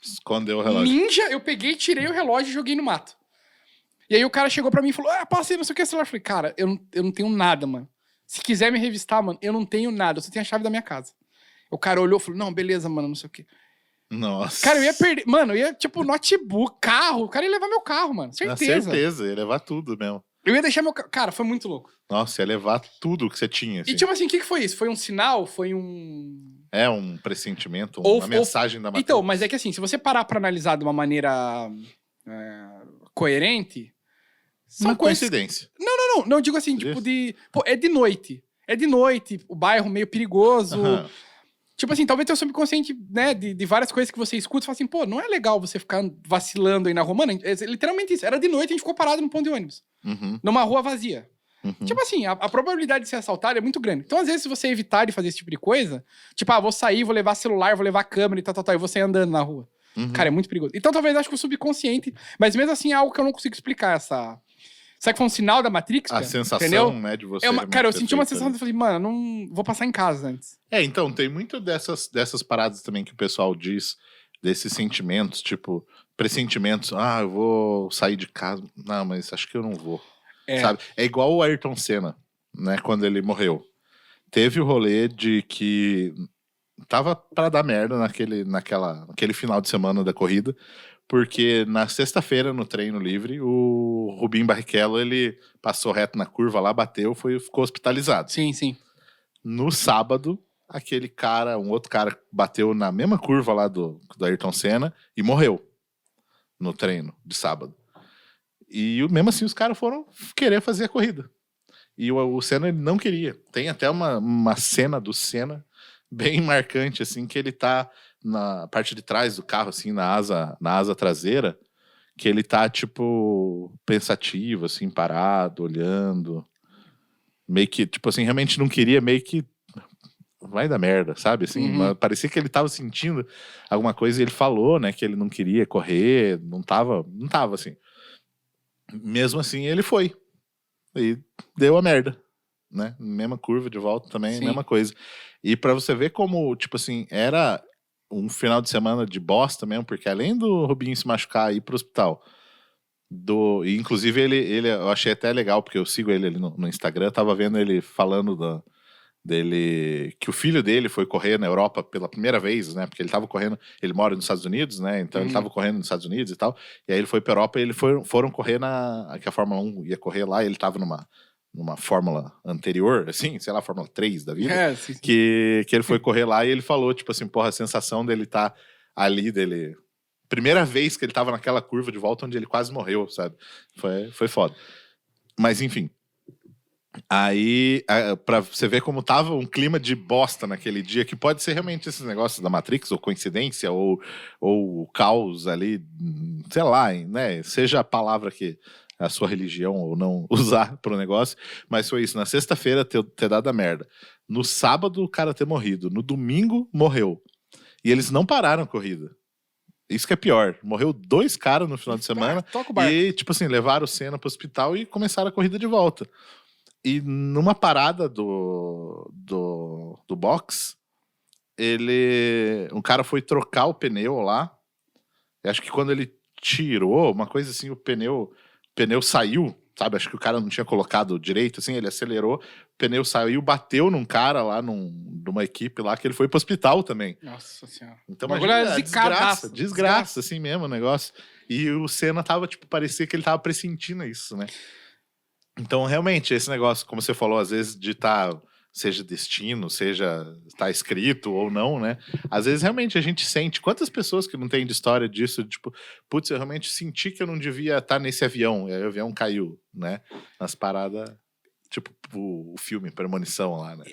Escondeu o relógio. Ninja, eu peguei, tirei o relógio e joguei no mato. E aí o cara chegou pra mim e falou, passei, não sei o que, celular. Eu falei, cara, eu não tenho nada, mano. Se quiser me revistar, mano, eu não tenho nada. Eu só tenho a chave da minha casa. O cara olhou e falou, não, beleza, mano, não sei o que. Nossa. Cara, eu ia perder... Mano, eu ia, tipo, notebook, carro. O cara ia levar meu carro, mano. Certeza. Certeza, ia levar tudo mesmo. Eu ia deixar meu carro... Cara, foi muito louco. Nossa, ia levar tudo que você tinha. Assim. E tipo assim, o que foi isso? Foi um sinal? Foi um... É um pressentimento, uma mensagem da Matrix. Então, mas é que assim, se você parar pra analisar de uma maneira coerente... São coincidência. Não, eu digo assim, tipo de... Pô, é de noite. O bairro meio perigoso... Tipo assim, talvez teu subconsciente, né, de várias coisas que você escuta, fala assim, pô, não é legal você ficar vacilando aí na rua. Mano, é literalmente isso. Era de noite, a gente ficou parado no ponto de ônibus. Numa rua vazia. Tipo assim, a probabilidade de ser assaltado é muito grande. Então, às vezes, se você evitar de fazer esse tipo de coisa, tipo, vou sair, vou levar celular, vou levar câmera e tal, e vou sair andando na rua. Cara, é muito perigoso. Então, talvez, acho que o subconsciente... Mas mesmo assim, é algo que eu não consigo explicar, essa... Será que foi um sinal da Matrix? A sensação, entendeu? Né, de você... Cara, eu senti uma sensação de falei, mano, não vou passar em casa antes. Então, tem muito dessas paradas também que o pessoal diz, desses sentimentos, tipo, pressentimentos. Eu vou sair de casa. Não, mas acho que eu não vou. Sabe? É igual o Ayrton Senna, né, quando ele morreu. Teve o rolê de que tava pra dar merda naquele final de semana da corrida, porque na sexta-feira, no treino livre, o Rubinho Barrichello, ele passou reto na curva lá, bateu, ficou hospitalizado. Sim. No sábado, um outro cara bateu na mesma curva lá do Ayrton Senna e morreu no treino de sábado. E mesmo assim os caras foram querer fazer a corrida. E o Senna ele não queria. Tem até uma cena do Senna bem marcante, assim, que ele tá na parte de trás do carro, assim, na asa traseira, que ele tá, tipo, pensativo, assim, parado, olhando. Meio que, tipo assim, realmente não queria, meio que vai dar merda, sabe? Assim, parecia que ele tava sentindo alguma coisa e ele falou, né, que ele não queria correr, não tava assim. Mesmo assim, ele foi. E deu a merda, né? Mesma curva de volta também, Sim. Mesma coisa. E pra você ver como, tipo assim, era um final de semana de bosta mesmo, porque além do Rubinho se machucar e ir pro hospital, e inclusive ele eu achei até legal, porque eu sigo ele ali no Instagram, eu tava vendo ele falando dele, que o filho dele foi correr na Europa pela primeira vez, né, porque ele tava correndo, ele mora nos Estados Unidos, né, então ele tava correndo nos Estados Unidos e tal, e aí ele foi pra Europa e eles foram correr que a Fórmula 1 ia correr lá, e ele tava numa fórmula anterior, assim, sei lá, Fórmula 3 da vida, sim. Que ele foi correr lá e ele falou, tipo assim, porra, a sensação dele tá ali, primeira vez que ele tava naquela curva de volta onde ele quase morreu, sabe, foi foda. Mas enfim, aí, pra você ver como tava um clima de bosta naquele dia, que pode ser realmente esses negócios da Matrix, ou coincidência, ou caos ali, sei lá, né, seja a palavra que a sua religião ou não usar pro negócio, mas foi isso, na sexta-feira ter dado a merda, no sábado o cara ter morrido, no domingo morreu, e eles não pararam a corrida. Isso que é pior, morreu 2 caras no final de semana, e tipo assim, levaram o Senna pro hospital e começaram a corrida de volta. E numa parada do box, um cara foi trocar o pneu lá, eu acho que quando ele tirou, uma coisa assim, o pneu saiu, sabe? Acho que o cara não tinha colocado direito, assim, ele acelerou, o pneu saiu, bateu num cara lá, numa equipe lá, que ele foi pro hospital também. Nossa senhora. Então, imagina, desgraça, assim mesmo o negócio. E o Senna tava, tipo, parecia que ele tava pressentindo isso, né? Então, realmente, esse negócio, como você falou, às vezes de estar seja destino, seja tá escrito ou não, né? Às vezes realmente a gente sente. Quantas pessoas que não têm de história disso, tipo, putz, eu realmente senti que eu não devia estar nesse avião, e aí o avião caiu, né? Nas paradas, tipo o filme Premonição lá, né?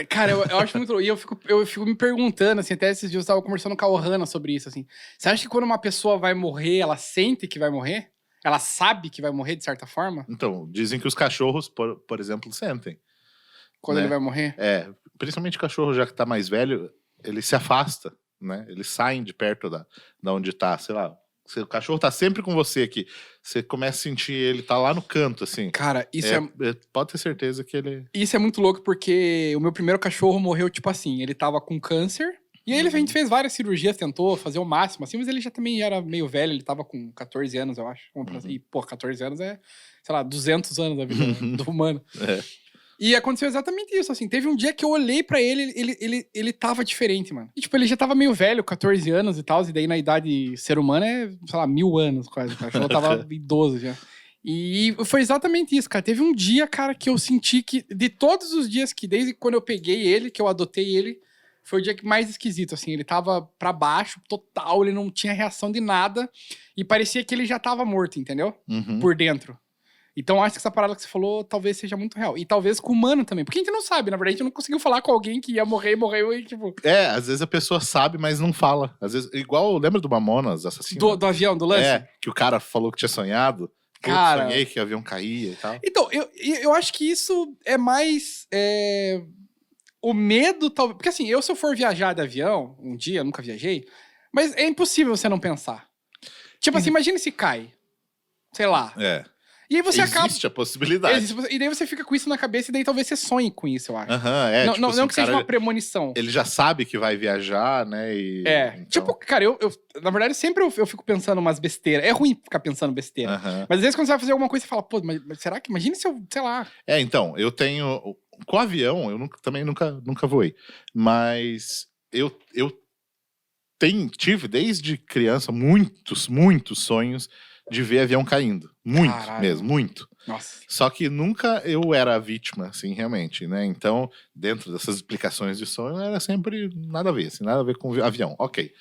Cara, eu acho muito louco. E eu fico me perguntando, assim, até esses dias eu tava conversando com a Ohana sobre isso, assim. Você acha que quando uma pessoa vai morrer, ela sente que vai morrer? Ela sabe que vai morrer, de certa forma? Então, dizem que os cachorros, por exemplo, sentem. Quando né? ele vai morrer? Principalmente o cachorro, já que tá mais velho, ele se afasta, né? Eles saem de perto da onde tá, sei lá. Se o cachorro tá sempre com você aqui, você começa a sentir ele tá lá no canto, assim. Cara, isso pode ter certeza que ele... Isso é muito louco, porque o meu primeiro cachorro morreu, tipo assim, ele tava com câncer, e aí a gente fez várias cirurgias, tentou fazer o máximo, assim, mas ele já também era meio velho, ele tava com 14 anos, eu acho. E, pô, 14 anos é, sei lá, 200 anos da vida do humano. E aconteceu exatamente isso, assim. Teve um dia que eu olhei pra ele tava diferente, mano. E, tipo, ele já tava meio velho, 14 anos e tal. E daí, na idade ser humana, é, sei lá, 1000 anos quase. O cachorro tava idoso já. E foi exatamente isso, cara. Teve um dia, cara, que eu senti que... De todos os dias que, desde quando eu peguei ele, que eu adotei ele, foi o dia que mais esquisito, assim. Ele tava pra baixo, total. Ele não tinha reação de nada. E parecia que ele já tava morto, entendeu? Por dentro. Então, acho que essa parada que você falou talvez seja muito real. E talvez com o humano também. Porque a gente não sabe, na verdade, a gente não conseguiu falar com alguém que ia morrer e morreu e, tipo... às vezes a pessoa sabe, mas não fala. Às vezes, igual, lembra do Mamonas, assassino? Do avião, do lance? Que o cara falou que tinha sonhado. Cara... Eu sonhei que o avião caía e tal. Então, eu acho que isso é mais... O medo, talvez... Porque assim, se eu for viajar de avião, um dia, eu nunca viajei, mas é impossível você não pensar. Tipo assim, imagine se cai. Sei lá. E aí você Existe a possibilidade. E daí você fica com isso na cabeça e daí talvez você sonhe com isso, eu acho. Não, tipo assim, não que seja uma premonição. Ele já sabe que vai viajar, né? Então... Tipo, cara, eu na verdade, sempre eu fico pensando umas besteiras. É ruim ficar pensando besteira. Mas às vezes quando você vai fazer alguma coisa, você fala, pô, mas será que... Imagina se eu, sei lá... Então, eu tenho... Com avião, eu também nunca voei. Mas eu tive, desde criança, muitos sonhos de ver avião caindo. Muito. Caralho. Mesmo, muito. Nossa. Só que nunca eu era a vítima, assim, realmente, né? Então, dentro dessas explicações de sonho, era sempre nada a ver, assim, nada a ver com avião. Ok.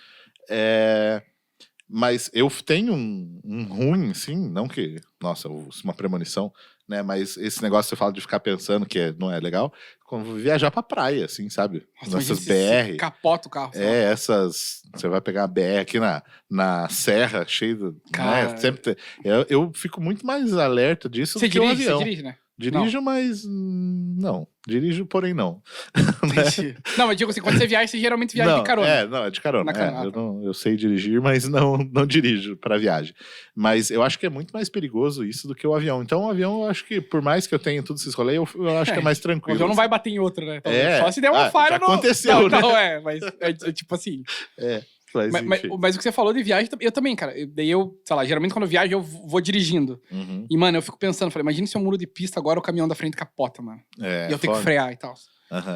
Mas eu tenho um ruim, assim, não que, nossa, uma premonição, né? Mas esse negócio que você fala de ficar pensando que não é legal, quando viajar pra praia, assim, sabe? Nossa, nessas BR. Capota o carro. Essas... Você vai pegar a BR aqui na serra, cheio de... Cara... Né? Sempre eu fico muito mais alerta disso do que o avião. Você dirige, né? Dirijo, mas não. Dirijo, porém não. Não, mas digo assim, quando você viaja, você geralmente viaja de carona. É de carona. Eu sei dirigir, mas não dirijo para viagem. Mas eu acho que é muito mais perigoso isso do que o avião. Então o avião, eu acho que, por mais que eu tenha todos esses rolês, eu acho que é mais tranquilo. O avião não vai bater em outro, né? Só se der uma falha. Aconteceu, né? Não, mas é tipo assim... Mas o que você falou de viagem, eu também, cara. Daí eu, sei lá, geralmente quando eu viajo, eu vou dirigindo. E, mano, eu fico pensando, falei, imagina se eu mudo de pista agora, o caminhão da frente capota, mano. E eu tenho que frear e tal.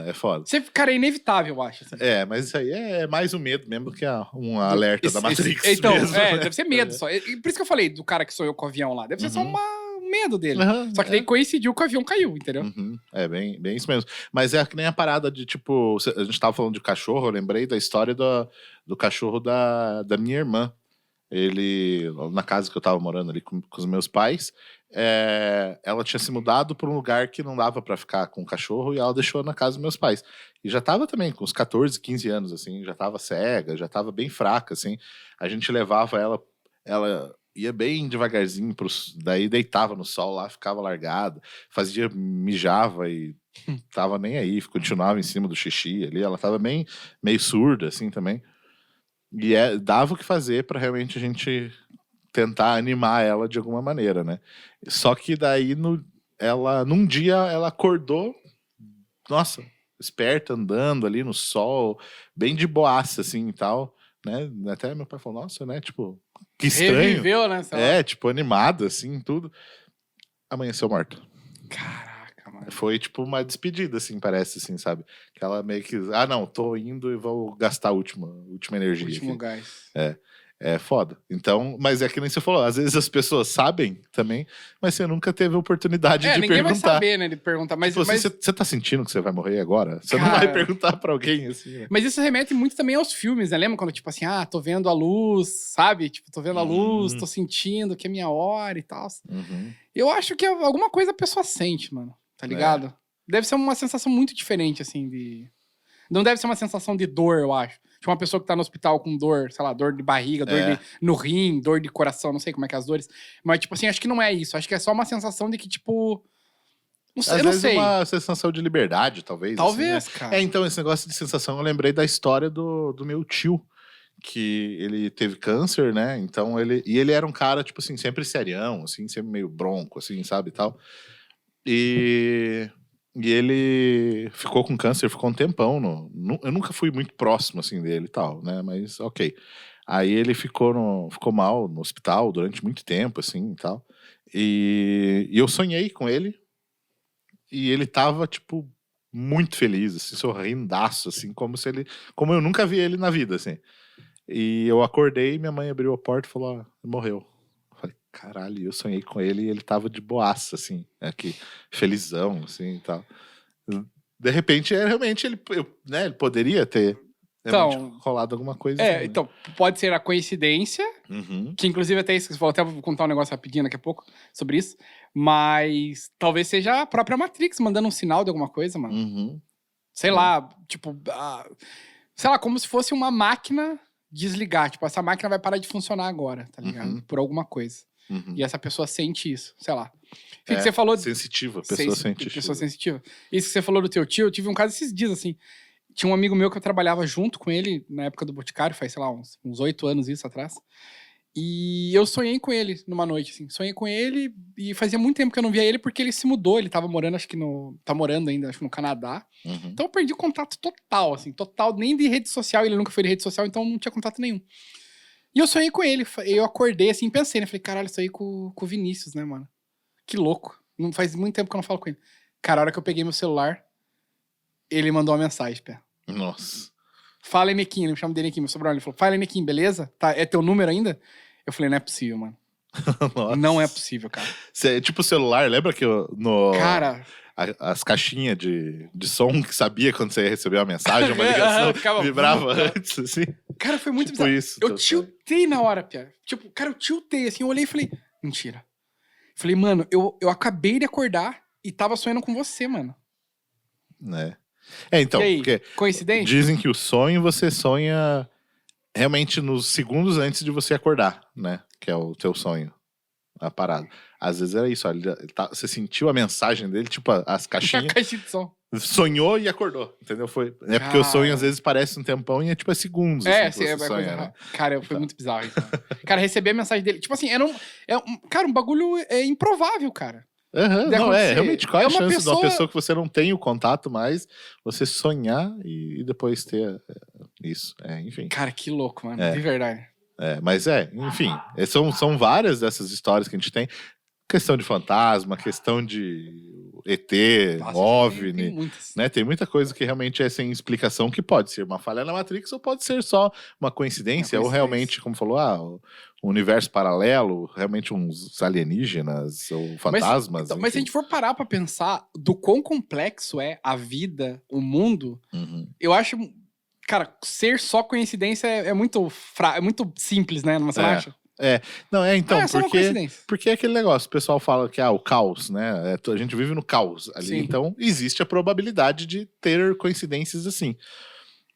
É foda. Cara, é inevitável, eu acho. Assim. Mas isso aí é mais um medo mesmo do que um alerta da Matrix. Então, mesmo. Deve ser medo só. Por isso que eu falei do cara que sonhou com o avião lá. Deve ser só medo dele. Só que daí coincidiu que o avião caiu, entendeu? É bem isso mesmo. Mas é que nem a parada de, tipo, a gente tava falando de cachorro, eu lembrei da história do cachorro da minha irmã. Ele, na casa que eu tava morando ali com os meus pais, ela tinha se mudado para um lugar que não dava para ficar com o cachorro e ela deixou na casa dos meus pais. E já tava também com uns 14, 15 anos, assim, já tava cega, já tava bem fraca, assim. A gente levava ela ia bem devagarzinho, daí deitava no sol lá, ficava largada, mijava e tava nem aí, continuava em cima do xixi ali, ela tava meio surda, assim, também. E dava o que fazer pra realmente a gente tentar animar ela de alguma maneira, né? Só que daí, num dia, ela acordou, nossa, esperta, andando ali no sol, bem de boaça, assim, e tal, né? Até meu pai falou, nossa, né, tipo... Que estranho. Reviveu, né? Tipo, animada, assim, tudo. Amanheceu morta. Caraca, mano. Foi, tipo, uma despedida, assim, parece, assim, sabe? Que ela meio que... não, tô indo e vou gastar a última energia. Último gás. É foda. Então, mas é que nem você falou, às vezes as pessoas sabem também, mas você nunca teve a oportunidade de ninguém perguntar. vai saber, né, de perguntar. Mas, tipo, mas... Você tá sentindo que você vai morrer agora? Você Cara... não vai perguntar pra alguém, assim. Né? Mas isso remete muito também aos filmes, né? Lembra quando, tipo assim, tô vendo a luz, sabe? Tipo, tô vendo a luz, tô sentindo que é minha hora e tal. Eu acho que alguma coisa a pessoa sente, mano. Tá ligado? Deve ser uma sensação muito diferente, assim, de... Não deve ser uma sensação de dor, eu acho. Tipo, uma pessoa que tá no hospital com dor, sei lá, dor de barriga, dor no rim, dor de coração, não sei como é que é as dores. Mas, tipo assim, acho que não é isso. Acho que é só uma sensação de que, tipo... Não sei, às eu não vezes sei. Uma sensação de liberdade, talvez. Talvez, assim, né? cara. Então, esse negócio de sensação, eu lembrei da história do meu tio. Que ele teve câncer, né? Então, ele era um cara, tipo assim, sempre serião, assim, sempre meio bronco, assim, sabe, e tal. E ele ficou com câncer, ficou um tempão. Eu nunca fui muito próximo, assim, dele e tal, né? Mas, ok. Aí ele ficou mal no hospital durante muito tempo, assim, e tal. E eu sonhei com ele. E ele tava, tipo, muito feliz, assim, sorrindaço, assim, como eu nunca vi ele na vida, assim. E eu acordei, minha mãe abriu a porta e falou, morreu. Falei, caralho, eu sonhei com ele e ele tava de boaça, assim, aqui, felizão, assim, e tal. De repente, realmente, ele poderia ter rolado alguma coisa. Assim, então, pode ser a coincidência, que inclusive até isso que você falou, até vou contar um negócio rapidinho daqui a pouco sobre isso, mas talvez seja a própria Matrix mandando um sinal de alguma coisa, mano. Sei lá, tipo, sei lá, como se fosse uma máquina desligar, tipo, essa máquina vai parar de funcionar agora, tá ligado? Por alguma coisa. E essa pessoa sente isso, sei lá. Enfim, que você falou... Sensitiva, pessoa sensitiva. Pessoa sensitiva. Isso que você falou do teu tio, eu tive um caso esses dias, assim. Tinha um amigo meu que eu trabalhava junto com ele na época do Boticário, faz, sei lá, uns 8 anos isso atrás. E eu sonhei com ele numa noite, assim. Sonhei com ele e fazia muito tempo que eu não via ele porque ele se mudou. Ele tava morando, acho que tá morando ainda, acho que no Canadá. Então eu perdi o contato total, assim. Total, nem de rede social. Ele nunca foi de rede social, então não tinha contato nenhum. E eu sonhei com ele. Eu acordei, assim, pensei, né? Falei, caralho, sonhei com o Vinícius, né, mano? Que louco. Não faz muito tempo que eu não falo com ele. Cara, a hora que eu peguei meu celular, ele mandou uma mensagem, pé. Nossa. Fala, Enequim, ele me chama de Enequim, meu sobrenome. Ele falou, fala, Enequim, beleza? Tá, é teu número ainda? Eu falei, não é possível, mano. Não é possível, cara. Tipo o celular, lembra que Cara... As caixinhas de som que sabia quando você ia receber uma mensagem, uma ligação, vibrava antes, assim. Cara, foi muito tipo bizarro. Isso, eu tiltei na hora, Pia. Tipo, cara, eu tiltei, assim, eu olhei e falei, mentira. Falei, mano, eu acabei de acordar e tava sonhando com você, mano. Então, e aí, porque coincidência? Dizem que o sonho você sonha realmente nos segundos antes de você acordar, né? Que é o teu sonho, a parada. Às vezes era isso, olha, você sentiu a mensagem dele, tipo as caixinhas. A caixinha de som. Sonhou e acordou, entendeu? Porque o sonho às vezes parece um tempão e é tipo segundos. Assim, sonha, né? Cara, foi muito bizarro isso. Cara, receber a mensagem dele, tipo assim, cara, um bagulho improvável, cara. Realmente, qual é a chance de uma pessoa que você não tem o contato mais, você sonhar e depois ter isso, enfim. Cara, que louco, mano, de verdade. Mas enfim, são várias dessas histórias que a gente tem. Questão de fantasma, questão de ET, OVNI, né? Tem muita coisa que realmente é sem explicação, que pode ser uma falha na Matrix ou pode ser só uma coincidência. Ou realmente, como falou, um universo paralelo, realmente uns alienígenas ou fantasmas. Mas se a gente for parar pra pensar do quão complexo é a vida, o mundo, eu acho, cara, ser só coincidência é muito simples, né? Você não acha? Então, porque é aquele negócio, o pessoal fala que o caos, né? A gente vive no caos ali, Sim. Então existe a probabilidade de ter coincidências assim.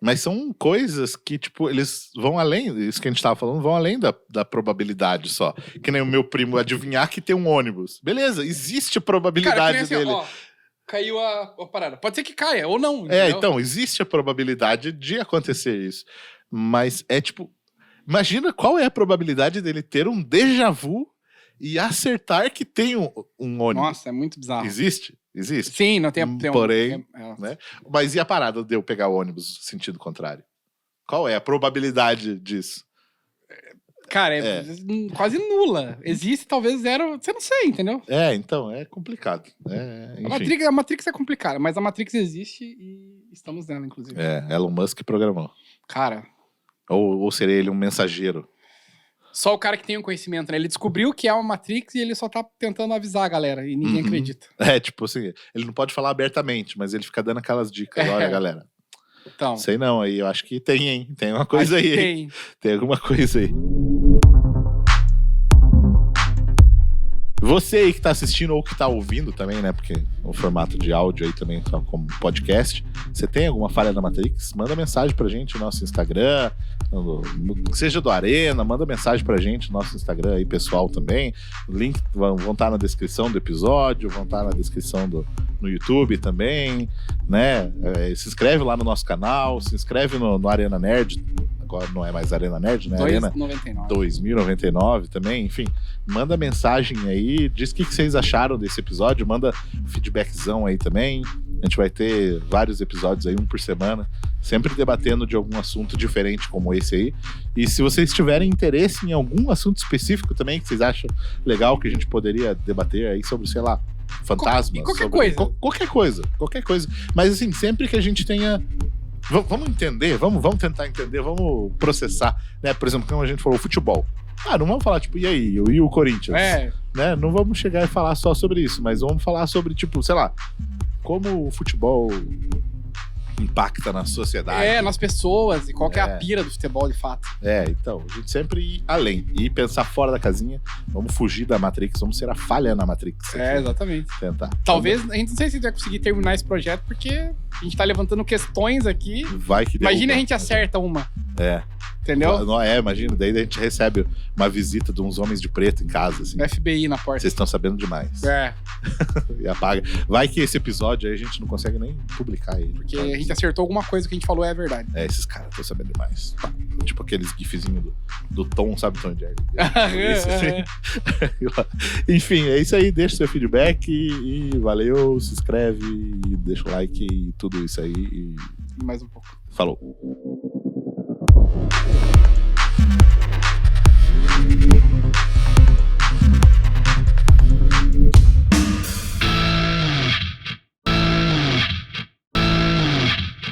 Mas são coisas que, tipo, eles vão além, isso que a gente tava falando, vão além da probabilidade só. Que nem o meu primo adivinhar que tem um ônibus. Beleza, existe a probabilidade assim, dele. Caiu a parada. Pode ser que caia, ou não. Entendeu? Então, existe a probabilidade de acontecer isso. Mas tipo... Imagina qual é a probabilidade dele ter um déjà vu e acertar que tem um ônibus. Nossa, é muito bizarro. Existe? Existe. Sim, não tem... Porém, né? Mas e a parada de eu pegar o ônibus sentido contrário? Qual é a probabilidade disso? Cara, quase nula. Existe talvez zero, você não sei, entendeu? Então, é complicado. A Matrix é complicada, mas a Matrix existe e estamos nela, inclusive. Elon Musk programou. Cara... Ou seria ele um mensageiro? Só o cara que tem o conhecimento, né? Ele descobriu que é uma Matrix e ele só tá tentando avisar a galera. E ninguém acredita. Tipo assim, ele não pode falar abertamente, mas ele fica dando aquelas dicas. Olha, galera. Então. Sei não, aí eu acho que tem, hein? Tem uma coisa aí, hein? Tem alguma coisa aí. Você aí que tá assistindo ou que tá ouvindo também, né? Porque o formato de áudio aí também, só como podcast. Você tem alguma falha na Matrix? Manda mensagem pra gente no nosso Instagram, seja do Arena, manda mensagem pra gente no nosso Instagram aí, pessoal também. Link vão estar na descrição do episódio, vão estar na descrição no YouTube também, né? Se inscreve lá no nosso canal, se inscreve no Arena Nerd. Agora não é mais Arena Nerd, né? Arena 2099 também, enfim. Manda mensagem aí, diz o que vocês acharam desse episódio, manda feedbackzão aí também. A gente vai ter vários episódios aí, um por semana, sempre debatendo de algum assunto diferente como esse aí. E se vocês tiverem interesse em algum assunto específico também, que vocês acham legal que a gente poderia debater aí sobre, sei lá, fantasmas. Qualquer coisa. Qualquer coisa. Mas assim, sempre que a gente tenha... Vamos entender, vamos tentar entender, vamos processar, né? Por exemplo, como a gente falou, futebol. Não vamos falar, tipo, e aí, e o Corinthians? Né? Não vamos chegar e falar só sobre isso, mas vamos falar sobre, tipo, sei lá, como o futebol impacta na sociedade. Nas pessoas, e qual que é a pira do futebol, de fato. Então, a gente sempre ir além, e pensar fora da casinha, vamos fugir da Matrix, vamos ser a falha na Matrix. Exatamente. Tentar. Talvez, a gente não sei se vai conseguir terminar esse projeto, porque a gente tá levantando questões aqui. Vai que imagina a gente acerta uma. Entendeu? Não imagina, daí a gente recebe uma visita de uns homens de preto em casa, assim. FBI na porta. Vocês estão sabendo demais. E apaga. Vai que esse episódio aí a gente não consegue nem publicar ele. Porque a gente acertou alguma coisa que a gente falou é verdade. Esses caras estão sabendo demais. Tipo aqueles gifzinhos do Tom, sabe, Tom e Jerry? Enfim, é isso aí. Deixa seu feedback e valeu, se inscreve e deixa o like e tudo isso aí. E mais um pouco. Falou.